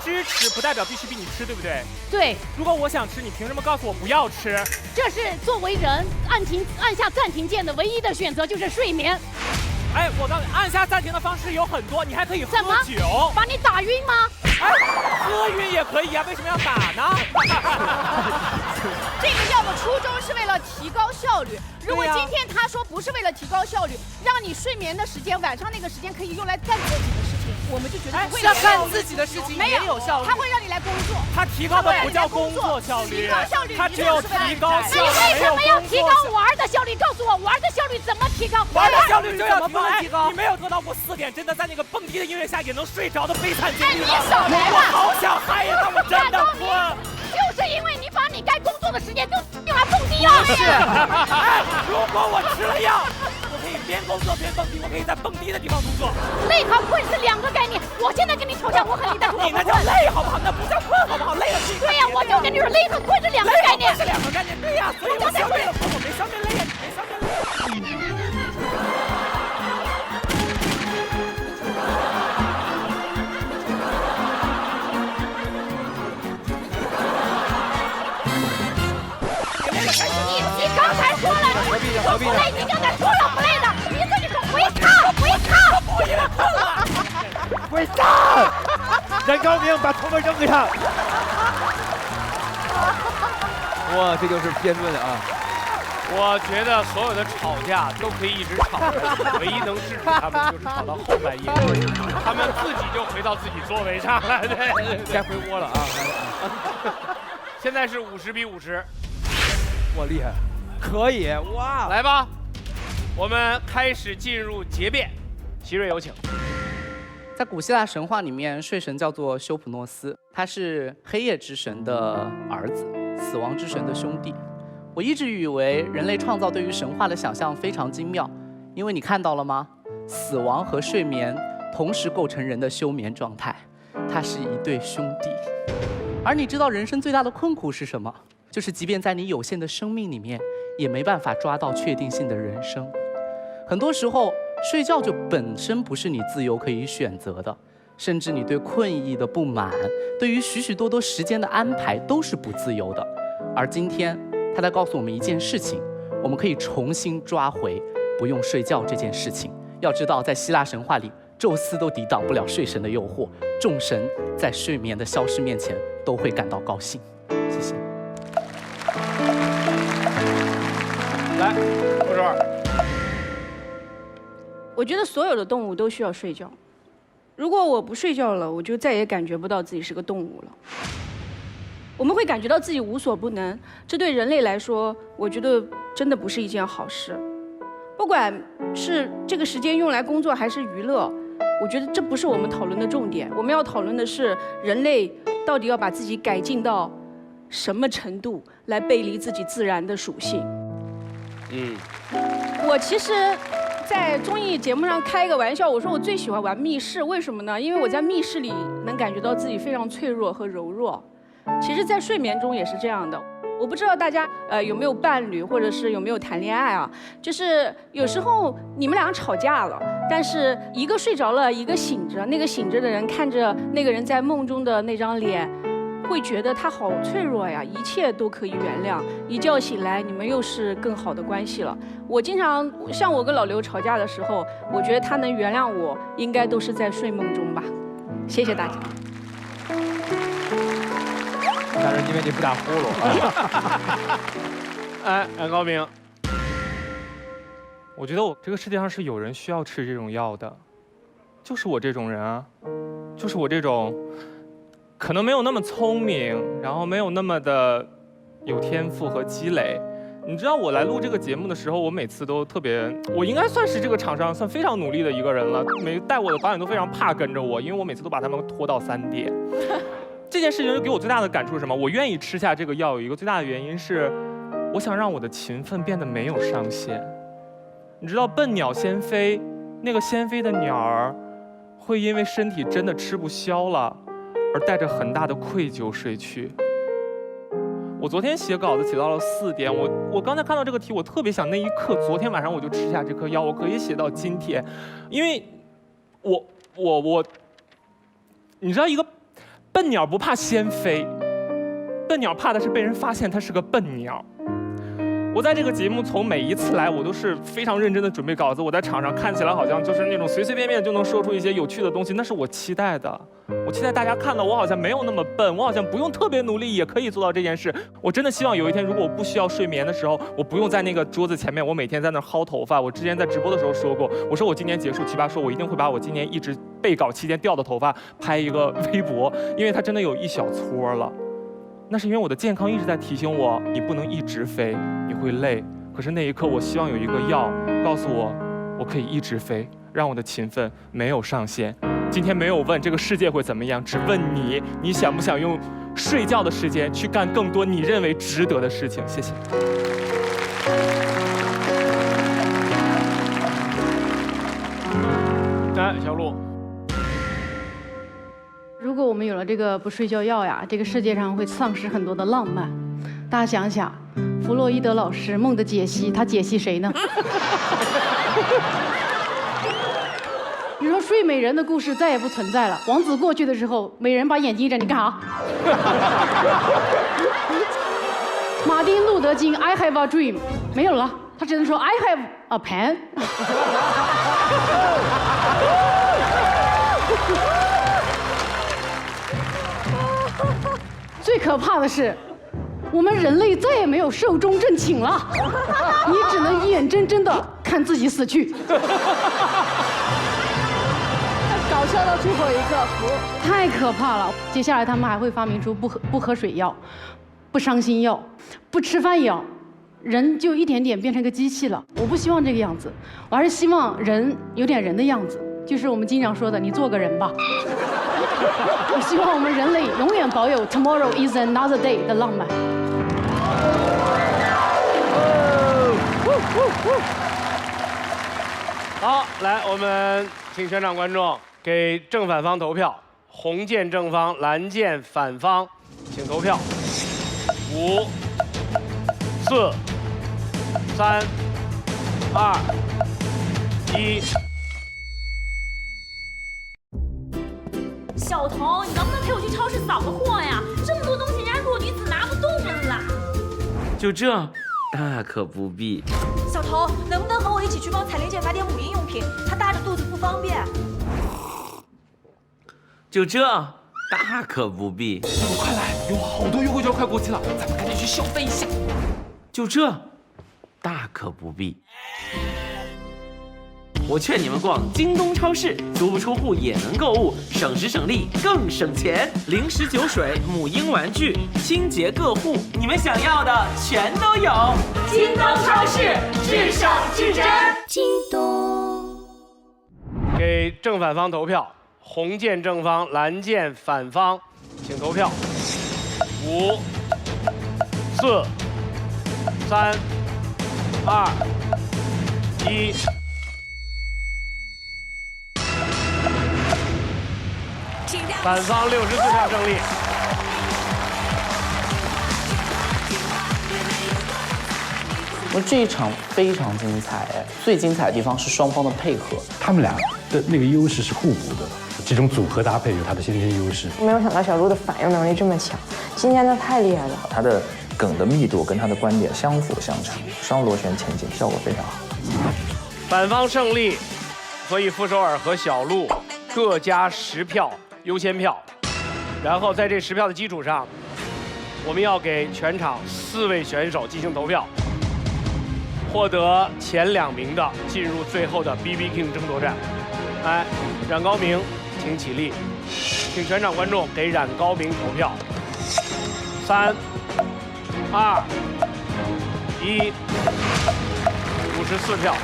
支持不代表必须逼你吃，对不对？对，如果我想吃，你凭什么告诉我不要吃？这是作为人按下暂停键的唯一的选择，就是睡眠。哎，我告诉你，按下暂停的方式有很多，你还可以喝怎么酒，把你打晕吗？哎，喝晕也可以啊，为什么要打呢？这个药的初衷是为了提高效率。如果今天他说不是为了提高效率，让你睡眠的时间，晚上那个时间可以用来干自己的事情，我们就觉得不会要干自己的事情没有效率。他会让你来工作。他提高的不叫工作效率，提高效率，他只有提高效率，你为什么要提高玩的效率？告诉我，玩的效率怎么提高？玩的效率就要提高。你没有得到过4点真的在那个蹦迪的音乐下也能睡着的悲惨经历吗？你少来吧！我好想嗨呀，但我真的困。就是因为你把你该工作的时间都用来蹦迪了。是，哎，如果我吃了药，我可以边工作边蹦迪，我可以在蹦迪的地方工作。累和困是2个概念。我现在跟你吵架，我和你在说。你那叫累好不好？那不叫困好不好？累了是一个。对呀，我就跟你说，累和困是2个概念。是2个概念，对呀，所以我消灭了困，我没消灭累呀，你没消灭累。你刚才说了，我不累，你刚才说了不累的，你自己说回操，回操，回操！任高明把头发扔上。哇，这就是辩论啊！我觉得所有的吵架都可以一直吵下去，唯一能制止他们就是吵到后半夜，他们自己就回到自己座位上了。对，该回窝了啊！现在是50比50。哇，厉害，可以哇！来吧，我们开始进入结辩，席瑞有请。在古希腊神话里面，睡神叫做休普诺斯，他是黑夜之神的儿子，死亡之神的兄弟。我一直以为人类创造对于神话的想象非常精妙，因为你看到了吗？死亡和睡眠同时构成人的休眠状态，它是一对兄弟。而你知道人生最大的困苦是什么？就是即便在你有限的生命里面，也没办法抓到确定性的人生。很多时候，睡觉就本身不是你自由可以选择的，甚至你对困意的不满，对于许许多多时间的安排都是不自由的。而今天，他在告诉我们一件事情，我们可以重新抓回不用睡觉这件事情。要知道，在希腊神话里，宙斯都抵挡不了睡神的诱惑，众神在睡眠的消失面前都会感到高兴。谢谢。来，傅首尔。我觉得所有的动物都需要睡觉。如果我不睡觉了，我就再也感觉不到自己是个动物了。我们会感觉到自己无所不能，这对人类来说，我觉得真的不是一件好事。不管是这个时间用来工作还是娱乐，我觉得这不是我们讨论的重点。我们要讨论的是人类到底要把自己改进到什么程度，来背离自己自然的属性。我其实在综艺节目上开一个玩笑，我说我最喜欢玩密室，为什么呢？因为我在密室里能感觉到自己非常脆弱和柔弱。其实，在睡眠中也是这样的。我不知道大家有没有伴侣，或者是有没有谈恋爱啊？就是有时候你们俩吵架了，但是一个睡着了，一个醒着，那个醒着的人看着那个人在梦中的那张脸，会觉得他好脆弱呀，一切都可以原谅。一觉醒来，你们又是更好的关系了。我经常像我跟老刘吵架的时候，我觉得他能原谅我，应该都是在睡梦中吧。谢谢大家。但是因为你不打呼噜。哎，安高明，我觉得我这个世界上是有人需要吃这种药的，就是我这种人啊，就是我这种可能没有那么聪明，然后没有那么的有天赋和积累。你知道我来录这个节目的时候，我每次都特别，我应该算是这个场上算非常努力的一个人了。每带我的导演都非常怕跟着我，因为我每次都把他们拖到3点。这件事情给我最大的感触是什么？我愿意吃下这个药，有一个最大的原因是，我想让我的勤奋变得没有上限。你知道笨鸟先飞，那个先飞的鸟儿，会因为身体真的吃不消了，而带着很大的愧疚睡去。我昨天写稿子写到了4点，我刚才看到这个题，我特别想那一刻，昨天晚上我就吃下这颗药，我可以写到今天，因为你知道一个笨鸟不怕先飞，笨鸟怕的是被人发现它是个笨鸟。我在这个节目从每一次来，我都是非常认真的准备稿子。我在场上看起来好像就是那种随随便便就能说出一些有趣的东西，那是我期待的。我期待大家看到我好像没有那么笨，我好像不用特别努力也可以做到这件事。我真的希望有一天，如果我不需要睡眠的时候，我不用在那个桌子前面，我每天在那薅头发。我之前在直播的时候说过，我说我今年结束奇葩说，我一定会把我今年一直备稿期间掉的头发拍一个微博，因为它真的有一小撮了。那是因为我的健康一直在提醒我，你不能一直飞，你会累。可是那一刻，我希望有一个药告诉我，我可以一直飞，让我的勤奋没有上限。今天没有问这个世界会怎么样，只问你，你想不想用睡觉的时间去干更多你认为值得的事情？谢谢。来，小鹿。如果我们有了这个不睡觉药呀，这个世界上会丧失很多的浪漫。大家想想，弗洛伊德老师梦的解析，他解析谁呢？你说睡美人的故事再也不存在了，王子过去的时候，美人把眼睛一睁，你干啥？马丁路德金 I have a dream 没有了，他只能说 I have a pen。最可怕的是，我们人类再也没有寿终正寝了，你只能眼睁睁地看自己死去。搞笑到最后一刻，太可怕了。接下来他们还会发明出不喝水药、不伤心药、不吃饭药，人就一点点变成个机器了。我不希望这个样子，我还是希望人有点人的样子，就是我们经常说的，你做个人吧。我希望我们人类永远保有 Tomorrow is another day 的浪漫。好，来，我们请全场观众给正反方投票，红键正方，蓝键反方，请投票。5、4、3、2、1。小童，你能不能陪我去超市扫个货呀？这么多东西，人家弱女子拿不动了啦。就这，大可不必。小童，能不能和我一起去帮彩玲姐买点母婴用品？她大着肚子不方便。就这，大可不必。快来，有好多优惠券快过期了，咱们赶紧去消费一下。就这，大可不必。我劝你们逛京东超市，足不出户也能购物，省时省力更省钱。零食、酒水、母婴玩具、清洁个护，你们想要的全都有。京东超市，至省至真。京东。给正反方投票，红键正方，蓝键反方，请投票。5、4、3、2、1。反方64票胜利。我这一场非常精彩，最精彩的地方是双方的配合。他们俩的那个优势是互补的，这种组合搭配有它的先天优势。没有想到小鹿的反应能力这么强，今天他太厉害了。他的梗的密度跟他的观点相辅相成，双螺旋前进，效果非常好。反方胜利，所以傅首尔和小鹿各加10票优先票，然后在这10票的基础上，我们要给全场4位选手进行投票，获得前2名的进入最后的 BB King 争夺战。来，冉高明，请起立，请全场观众给冉高明投票。3、2、1，54票。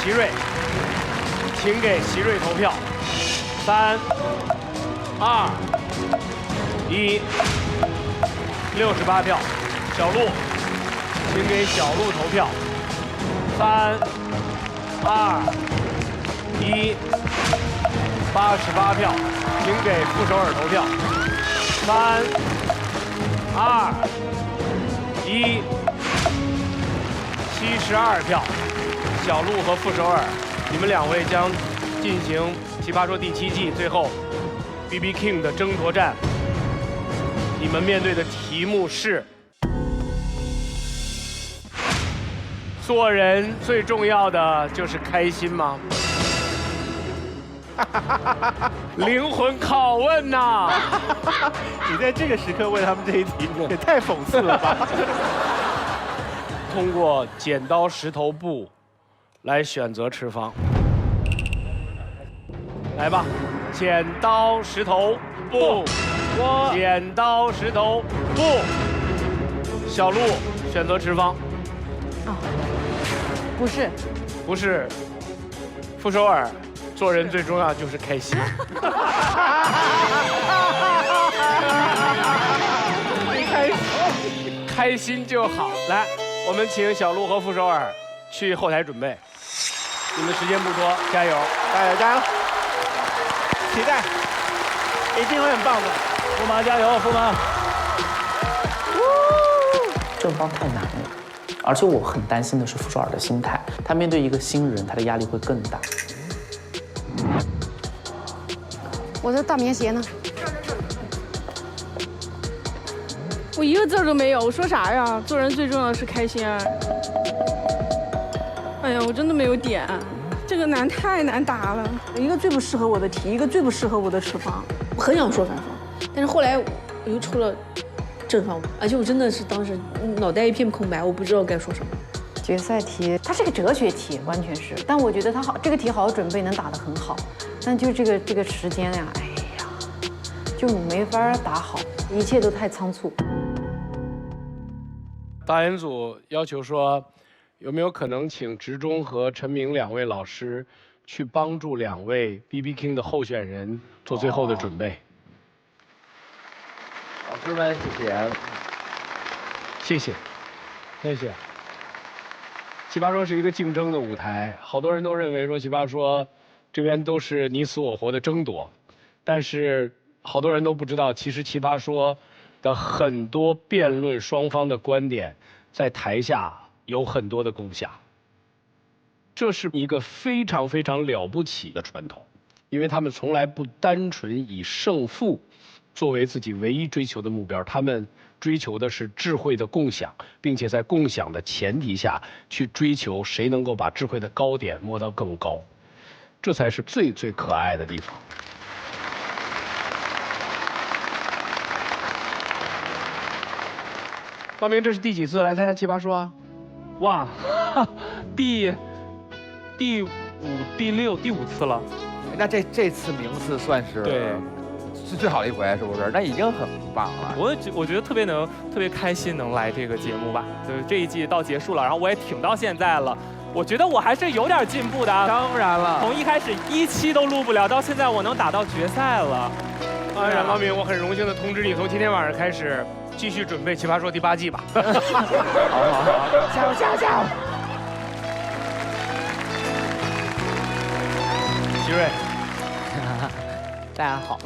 席瑞，请给席瑞投票。3、2、1，68票。小鹿，请给小鹿投票。3、2、1，88票，请给傅首尔投票。3、2、1，72票。小鹿和傅首尔，你们2位将进行《奇葩说》第7季最后 BB King 的争夺战。你们面对的题目是：做人最重要的就是开心吗？灵魂拷问呐！你在这个时刻问他们这一题，也太讽刺了吧！通过剪刀石头布来选择持方。来吧，剪刀石头布，剪刀石头布。小鹿选择持方。不是，不是。傅首尔，做人最重要就是开心。开心就好。来，我们请小鹿和傅首尔去后台准备。你们时间不多，加油，加油，加油！期待，一定会很棒的。驸马加油，驸马！正方太难了，而且我很担心的是傅首尔的心态，他面对一个新人，他的压力会更大。我的大棉鞋呢？我一个字都没有，我说啥呀？做人最重要的是开心啊！哎呀，我真的没有点，这个太难答了。一个最不适合我的题，一个最不适合我的持方。我很想说反方，但是后来我又出了正方，而且我真的是当时脑袋一片空白，我不知道该说什么。决赛题，它是个哲学题，完全是。但我觉得这个题好好准备，能打得很好。但就这个时间呀，哎呀，就没法打好，一切都太仓促。导演组要求说，有没有可能请执中和陈明2位老师去帮助2位 BB King 的候选人做最后的准备？老师们，谢谢。谢谢，谢谢。奇葩说是一个竞争的舞台，好多人都认为说奇葩说这边都是你死我活的争夺，但是好多人都不知道，其实奇葩说的很多辩论双方的观点在台下有很多的共享，这是一个非常非常了不起的传统，因为他们从来不单纯以胜负作为自己唯一追求的目标，他们追求的是智慧的共享，并且在共享的前提下去追求谁能够把智慧的高点摸到更高，这才是最最可爱的地方。高明，这是第几次来参加奇葩说啊？哇，第第6、第5次了。那这次名次算是对，是最好的一回，是不是？那已经很棒了。我觉得特别开心能来这个节目吧。就是这一季到结束了，然后我也挺到现在了。我觉得我还是有点进步的。当然了，从一开始1期都录不了，到现在我能打到决赛了。冉高明，我很荣幸的通知你，从今天晚上开始继续准备《奇葩说》第8季吧。好，加油加油加油！徐瑞，大家好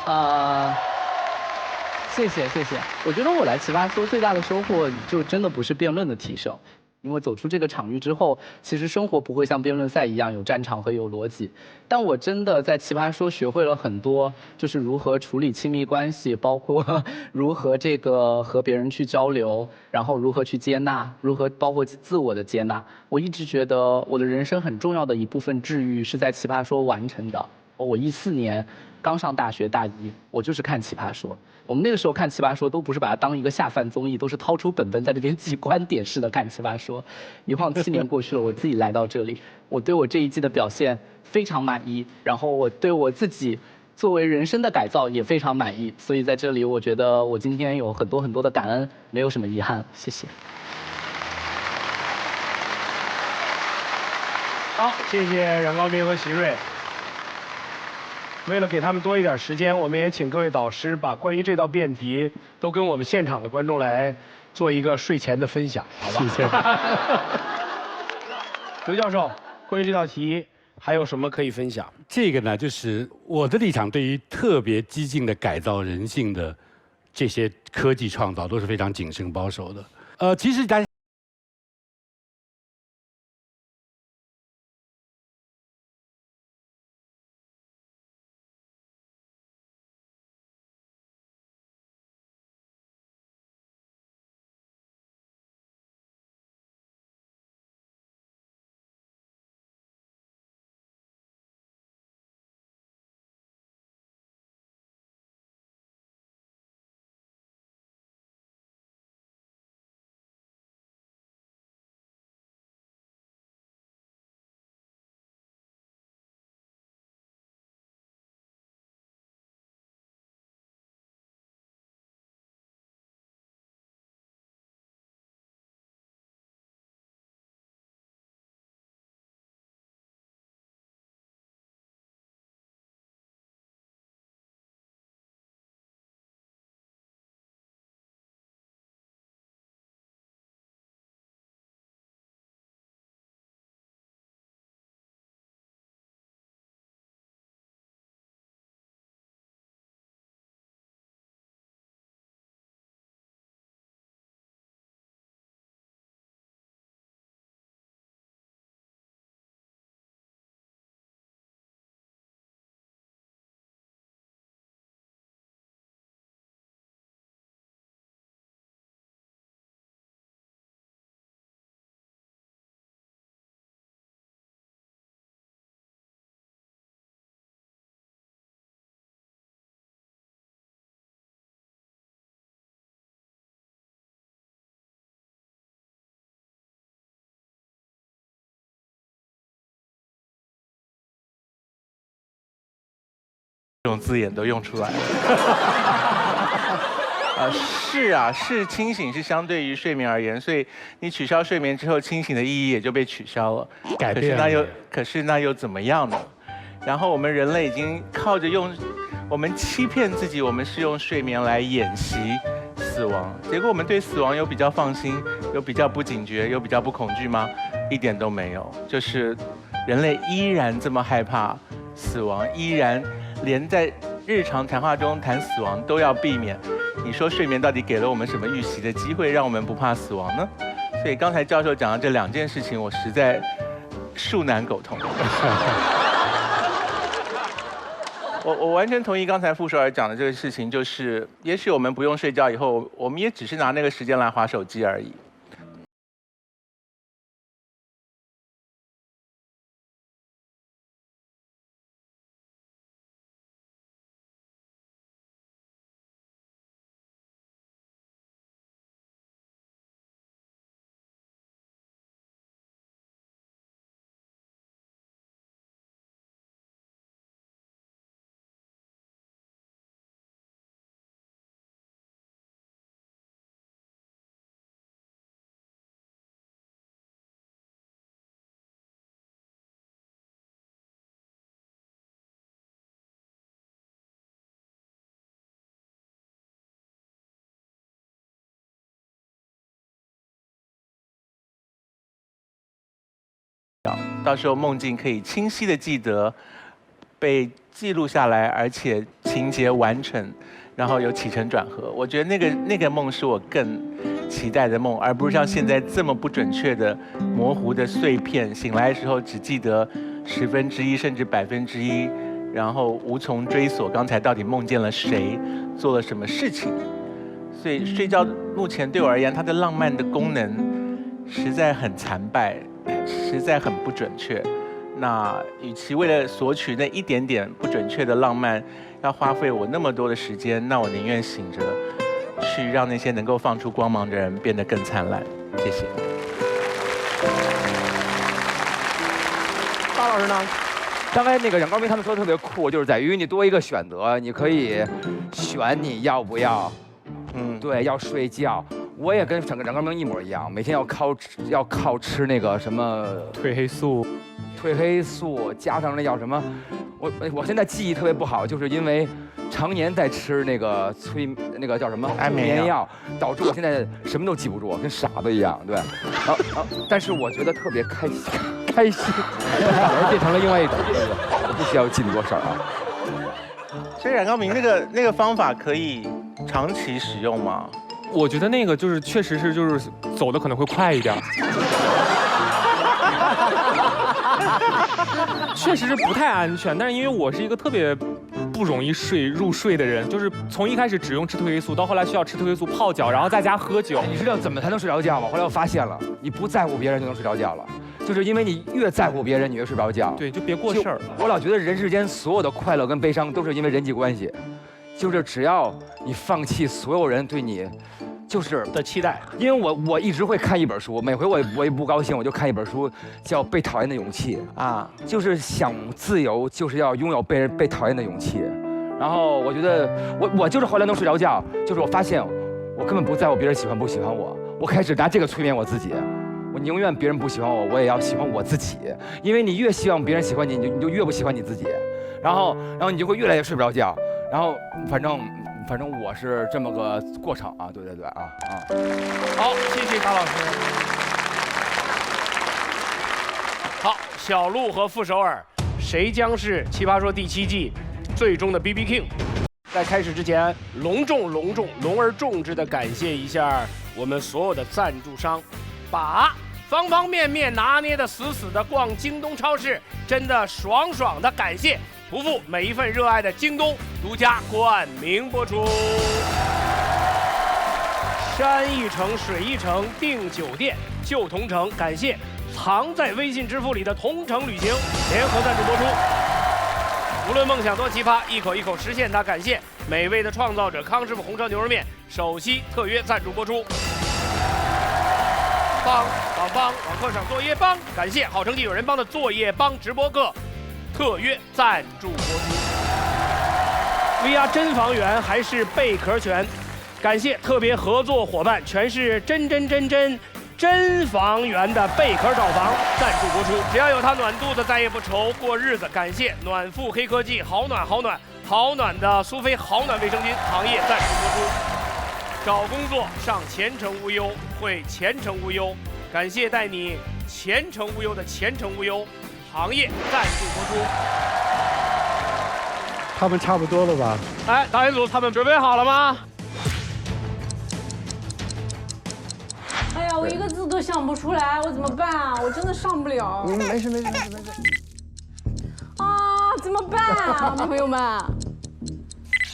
啊，谢谢。我觉得我来奇葩说最大的收获就真的不是辩论的提升。因为走出这个场域之后，其实生活不会像辩论赛一样有战场和有逻辑，但我真的在奇葩说学会了很多，就是如何处理亲密关系，包括如何和别人去交流，然后如何去接纳，包括自我的接纳。我一直觉得我的人生很重要的一部分治愈是在奇葩说完成的。我14年刚上大学大1，我就是看奇葩说。我们那个时候看奇葩说都不是把它当一个下饭综艺，都是掏出本本在这边记观点式的看奇葩说。一晃7年过去了，我自己来到这里，我对我这一季的表现非常满意，然后我对我自己作为人生的改造也非常满意。所以在这里，我觉得我今天有很多的感恩，没有什么遗憾。谢谢。好，谢谢冉高明和徐瑞。为了给他们多一点时间，我们也请各位导师把关于这道辩题都跟我们现场的观众来做一个睡前的分享，好吧？谢谢。刘教授，关于这道题还有什么可以分享？这个呢，就是我的立场，对于特别激进的改造人性的这些科技创造都是非常谨慎保守的。其实大家。这种字眼都用出来了。是啊，是清醒是相对于睡眠而言，所以你取消睡眠之后，清醒的意义也就被取消了。改变了。可是那又怎么样呢？然后我们人类已经靠着我们欺骗自己，我们是用睡眠来演习死亡，结果我们对死亡有比较放心，有比较不警觉，有比较不恐惧吗？一点都没有，就是人类依然这么害怕死亡，依然连在日常谈话中谈死亡都要避免。你说睡眠到底给了我们什么预习的机会，让我们不怕死亡呢？所以刚才教授讲的这2件事情，我实在恕难苟同。我完全同意刚才傅首尔讲的这个事情，就是也许我们不用睡觉以后，我们也只是拿那个时间来滑手机而已。到时候梦境可以清晰的记得，被记录下来，而且情节完整，然后有起承转合。我觉得那个梦是我更期待的梦，而不是像现在这么不准确的、模糊的碎片。醒来的时候只记得1/10甚至1%，然后无从追索刚才到底梦见了谁，做了什么事情。所以睡觉目前对我而言，它的浪漫的功能实在很残败，实在很不准确。那与其为了索取那一点点不准确的浪漫，要花费我那么多的时间，那我宁愿醒着，去让那些能够放出光芒的人变得更灿烂。谢谢。巴老师呢？刚才那个冉高明他们说的特别酷，就是在于你多一个选择，你可以选你要不要。对，要睡觉。我也跟冉高明一模一样，每天要靠吃那个什么褪黑素。褪黑素加上那叫什么，我现在记忆特别不好，就是因为常年在吃那个那个叫什么安眠药，导致我现在什么都记不住，跟傻子一样。对，但是我觉得特别开心，反而变成了另外一种，我不需要记那么多事儿啊。所以冉高明那个方法可以长期使用吗？我觉得那个就是确实是就是走的可能会快一点。确实是不太安全，但是因为我是一个特别不容易入睡的人，就是从一开始只用吃褪黑素，到后来需要吃褪黑素泡脚，然后在家喝酒。你知道怎么才能睡着觉吗？后来我发现了，你不在乎别人就能睡着觉了，就是因为你越在乎别人，你越睡不着觉。对，就别过事儿。我老觉得人世间所有的快乐跟悲伤都是因为人际关系，就是只要你放弃所有人对你。就是的期待，因为我一直会看一本书，每回我一不高兴我就看一本书，叫《被讨厌的勇气》啊，就是想自由，就是要拥有被讨厌的勇气。然后我觉得我就是后来能睡着觉，就是我发现我根本不在乎别人喜欢不喜欢我，我开始拿这个催眠我自己，我宁愿别人不喜欢我，我也要喜欢我自己，因为你越希望别人喜欢你，你就越不喜欢你自己，然后你就会越来越睡不着觉，然后反正我是这么个过程啊，对啊。好，谢谢高老师。好，小鹿和傅首尔，谁将是《奇葩说》第7季最终的 BB King？ 在开始之前，隆而重之的感谢一下我们所有的赞助商，把方方面面拿捏的死死的，逛京东超市真的爽的感谢。不负每一份热爱的京东独家冠名播出。山一程水一程订酒店就同城，感谢藏在微信支付里的同城旅行联合赞助播出。无论梦想多奇葩，一口一口实现它。感谢美味的创造者康师傅红烧牛肉面首席特约赞助播出。网课上作业帮，感谢好成绩有人帮的作业帮直播课特约赞助播出。VR 真房源还是贝壳泉，感谢特别合作伙伴，全是真房源的贝壳找房赞助播出。只要有它暖肚子，再也不愁过日子。感谢暖富黑科技，好暖的苏菲好暖卫生巾行业赞助播出。找工作上前程无忧，会前程无忧，感谢带你前程无忧的前程无忧行业赞助播出。他们差不多了吧？哎，导演组他们准备好了吗？哎呀，我一个字都想不出来，我怎么办啊？我真的上不了。没事。啊，怎么办啊，朋友们？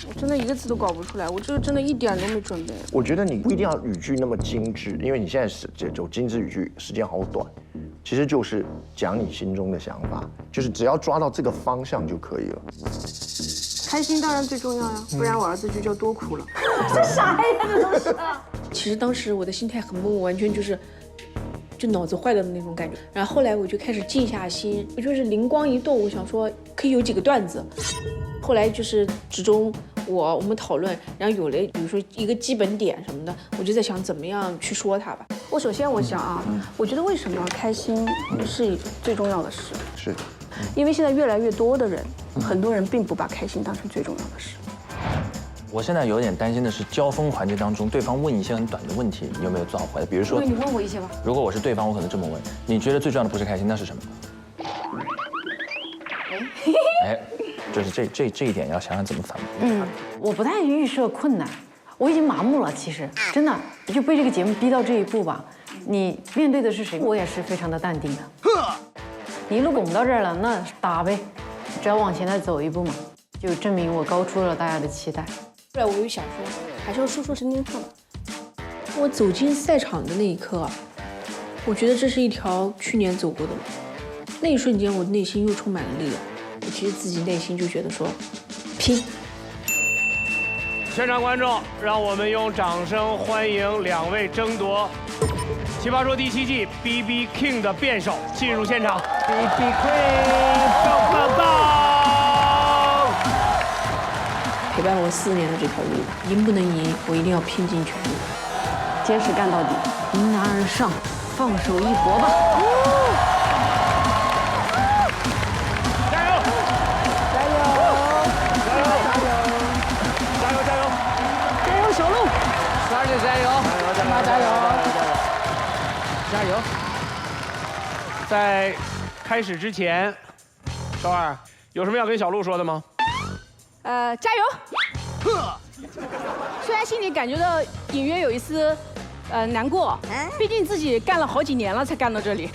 我真的一个字都搞不出来，我这个真的一点都没准备。我觉得你不一定要语句那么精致，因为你现在走精致语句时间好短，其实就是讲你心中的想法，就是只要抓到这个方向就可以了。开心当然最重要呀，不然我儿子就叫多苦了。这啥呀，这都是。其实当时我的心态很懵，完全就脑子坏了的那种感觉。然后后来我就开始静下心，我就是灵光一动，我想说可以有几个段子。后来就是集中我们讨论，然后有了比如说一个基本点什么的，我就在想怎么样去说它吧。我首先我想啊，我觉得为什么开心是最重要的事？是，因为现在越来越多的人，很多人并不把开心当成最重要的事。我现在有点担心的是，交锋环节当中，对方问一些很短的问题，你有没有做好回答？比如说，你问我一些吧。如果我是对方，我可能这么问：你觉得最重要的不是开心，那是什么？就是这一点要想想怎么反驳。我不太预设困难，我已经麻木了。其实真的就被这个节目逼到这一步吧，你面对的是谁，我也是非常的淡定的。你一路拱到这儿了，那打呗，只要往前再走一步嘛，就证明我高出了大家的期待。后来我又想说，还是要说说真心话吧。我走进赛场的那一刻啊，我觉得这是一条去年走过的路。那一瞬间，我内心又充满了力量。我其实自己内心就觉得说，拼。全场观众，让我们用掌声欢迎2位争夺《奇葩说》第7季 BB King 的辩手进入现场。BB King， 棒棒棒！陪伴我4年的这条路，赢不能赢，我一定要拼尽全力，坚持干到底，迎难而上，放手一搏吧！加油！加油！加油！加油！加油！加油，小鹿，12姐加油！加油！加油！加油！在开始之前，少儿有什么要跟小鹿说的吗？加油！虽然心里感觉到隐约有一丝难过，毕竟自己干了好几年了才干到这里。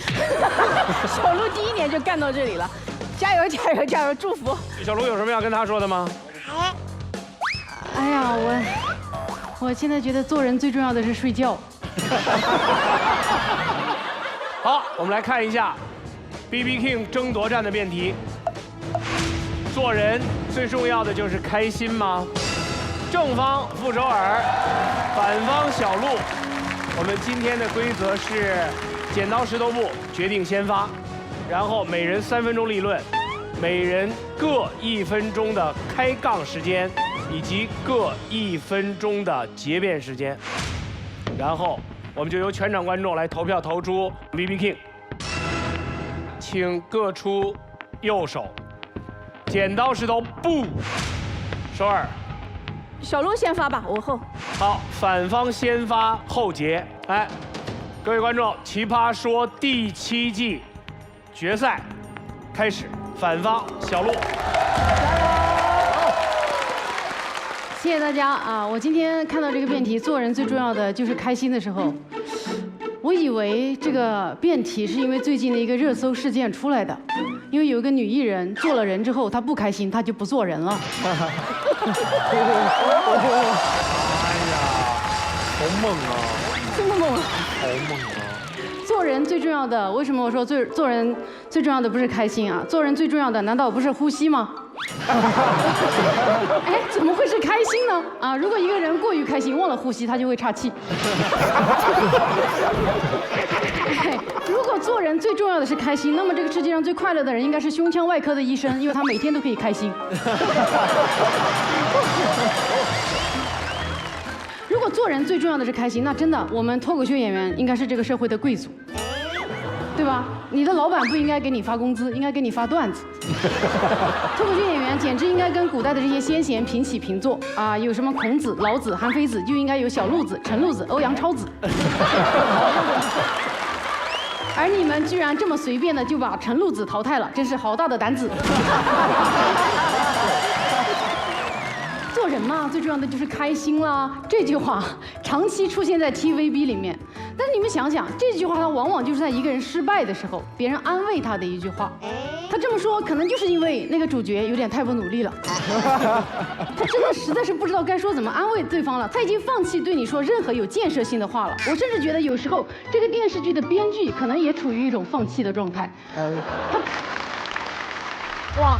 小鹿第1年就干到这里了，加油加油加油！祝福。小鹿有什么要跟他说的吗？哎呀，我现在觉得做人最重要的是睡觉。好，我们来看一下 BB King 争夺战的辩题。做人最重要的就是开心吗？正方傅首尔，反方小鹿。我们今天的规则是剪刀石头布决定先发，然后每人3分钟立论，每人各1分钟的开杠时间，以及各1分钟的结辩时间。然后我们就由全场观众来投票投出 BB King， 请各出右手。剪刀石头布，首尔。小鹿先发吧，我后。好，反方先发后结。哎，各位观众，《奇葩说》第7季决赛开始，反方小鹿。谢谢大家啊！我今天看到这个辩题，做人最重要的就是开心的时候，我以为这个辩题是因为最近的一个热搜事件出来的，因为有一个女艺人做了人之后，她不开心，她就不做人了。哎呀，好猛啊！这么猛？好猛啊！做人最重要的，为什么我说做人最重要的不是开心啊？做人最重要的难道不是呼吸吗？哎，怎么会是开心呢？啊，如果一个人过于开心，忘了呼吸，他就会岔气。哎，如果做人最重要的是开心，那么这个世界上最快乐的人应该是胸腔外科的医生，因为他每天都可以开心。如果做人最重要的是开心，那真的我们脱口秀演员应该是这个社会的贵族，对吧？你的老板不应该给你发工资，应该给你发段子。脱口秀演员简直应该跟古代的这些先贤平起平坐啊！有什么孔子、老子、韩非子，就应该有小路子、陈路子、欧阳超子。而你们居然这么随便的就把陈路子淘汰了，真是好大的胆子！做人嘛，最重要的就是开心啦。这句话长期出现在 TVB 里面，但是你们想想，这句话它往往就是在一个人失败的时候，别人安慰他的一句话。他这么说，可能就是因为那个主角有点太不努力了，他真的实在是不知道该说怎么安慰对方了，他已经放弃对你说任何有建设性的话了。我甚至觉得有时候这个电视剧的编剧可能也处于一种放弃的状态。哇！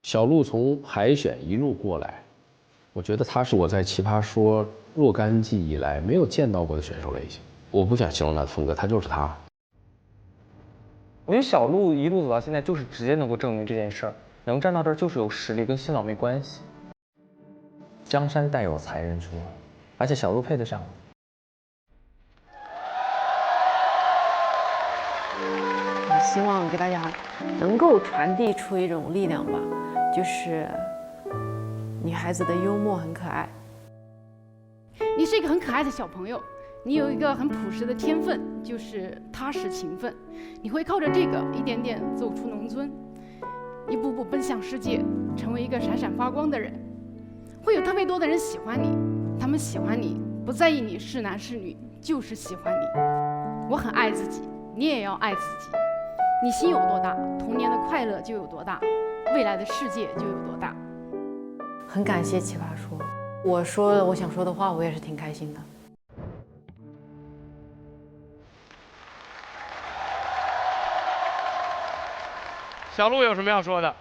小鹿从海选一路过来，我觉得他是我在《奇葩说》若干季以来没有见到过的选手类型。我不想形容他的风格，他就是他。我觉得小鹿一路走到现在，就是直接能够证明这件事儿，能站到这儿就是有实力，跟新老没关系。江山代有才人出，而且小鹿配得上。希望给大家能够传递出一种力量吧，就是女孩子的幽默很可爱。你是一个很可爱的小朋友，你有一个很朴实的天分，就是踏实勤奋。你会靠着这个一点点走出农村，一步步奔向世界，成为一个闪闪发光的人。会有特别多的人喜欢你，他们喜欢你，不在意你是男是女，就是喜欢你。我很爱自己，你也要爱自己。你心有多大，童年的快乐就有多大，未来的世界就有多大。很感谢奇葩说，我说了我想说的话，我也是挺开心的。小鹿有什么要说的？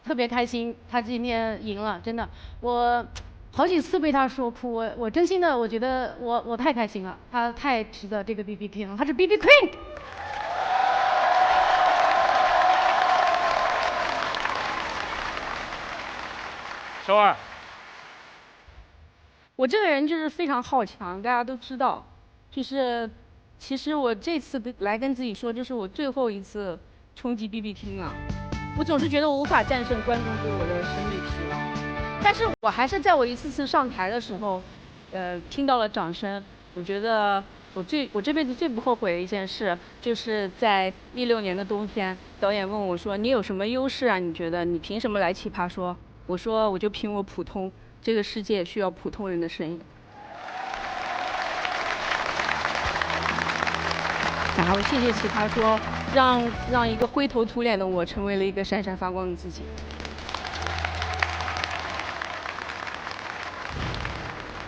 特别开心，他今天赢了，真的，我好几次被他说哭，我真心的，我觉得我太开心了，他太值得这个 BB King 了，他是 BB Queen。首尔，我这个人就是非常好强，大家都知道。就是其实我这次来跟自己说，这是我最后一次冲击 BB King 了。我总是觉得我无法战胜观众对我的审美疲劳，但是我还是在我一次次上台的时候，听到了掌声。我觉得我这辈子最不后悔的一件事，就是在16年的冬天，导演问我说：“你有什么优势啊？你觉得你凭什么来奇葩说？”我说：“我就凭我普通，这个世界需要普通人的声音。”然后谢谢奇葩说，让一个灰头土脸的我成为了一个闪闪发光的自己。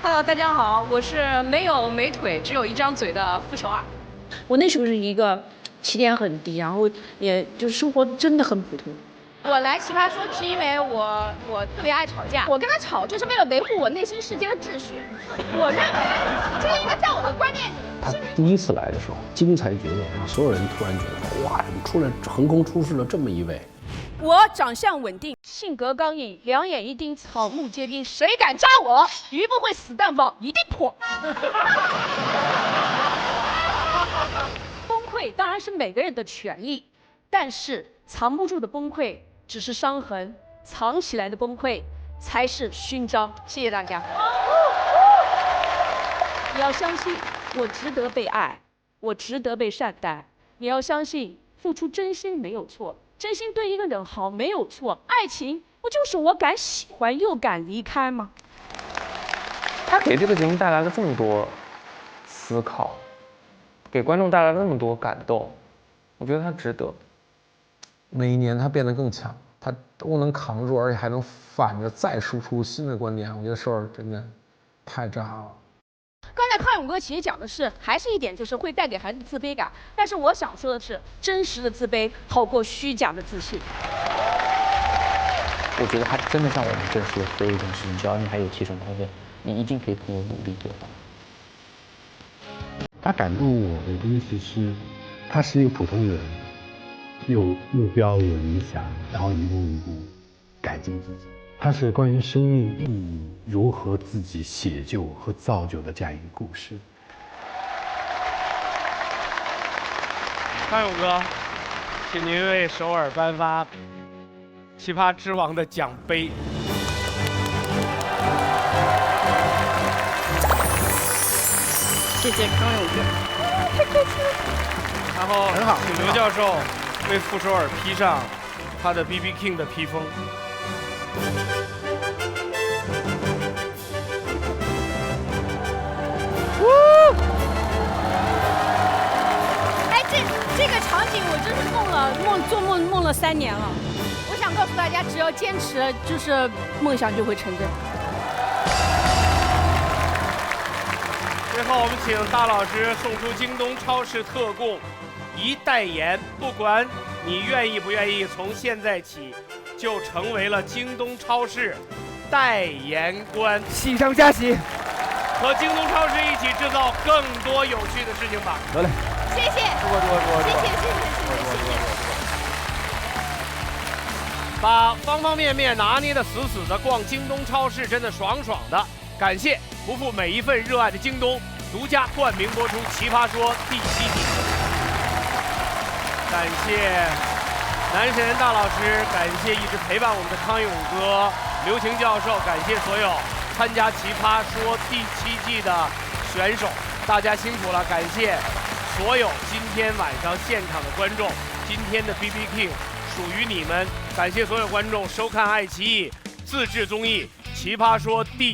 Hello， 大家好，我是没有美腿，只有一张嘴的傅首尔。我那时候是一个起点很低，然后也就是生活真的很普通。我来奇葩说是因为我特别爱吵架，我跟他吵就是为了维护我内心世界的秩序。我认为这个应该在我的观念里。他第一次来的时候，精彩绝伦，让所有人突然觉得哇，出来横空出世了这么一位。我长相稳定，性格刚硬，两眼一盯，草木皆兵，谁敢扎我，鱼不会死蛋包一定破。崩溃当然是每个人的权利，但是藏不住的崩溃只是伤痕，藏起来的崩溃才是勋章。谢谢大家。你要相信我值得被爱，我值得被善待。你要相信付出真心没有错，真心对一个人好没有错。爱情不就是我敢喜欢又敢离开吗？他给这个节目带来了这么多思考，给观众带来了那么多感动，我觉得他值得。每一年他变得更强，他都能扛住，而且还能反着再输出新的观点。我觉得首尔真的太炸了。刚才康永哥其实讲的是，还是一点就是会带给孩子自卑感，但是我想说的是，真实的自卑好过虚假的自信。我觉得他真的像我们真实的说一件事情，只要你还有提升空间，你一定可以通过努力得到。他感动我的东西是，他是一个普通人，有目标有理想，然后一步一步改进自己。它是关于生命意义如何自己写就和造就的这样一个故事。康永哥，请您为首尔颁发奇葩之王的奖杯。谢谢康永哥，太开心了。然后很好，请刘教授为傅首尔披上他的 BB King 的披风。哎，这个场景我真是做梦了3年了。我想告诉大家，只要坚持，就是梦想就会成真。最后，我们请大老师送出京东超市特供一代言，不管你愿意不愿意，从现在起就成为了京东超市代言官，喜上加喜，和京东超市一起制造更多有趣的事情吧。得嘞，谢谢，谢谢。把方方面面拿捏的死死的，逛京东超市真的爽爽的。感谢不负每一份热爱的京东独家冠名播出《奇葩说》第7季。感谢男神大老师，感谢一直陪伴我们的康永哥、刘晴教授，感谢所有参加《奇葩说》第7季的选手，大家辛苦了，感谢所有今天晚上现场的观众，今天的 BB King 属于你们。感谢所有观众收看爱奇艺自制综艺《奇葩说》第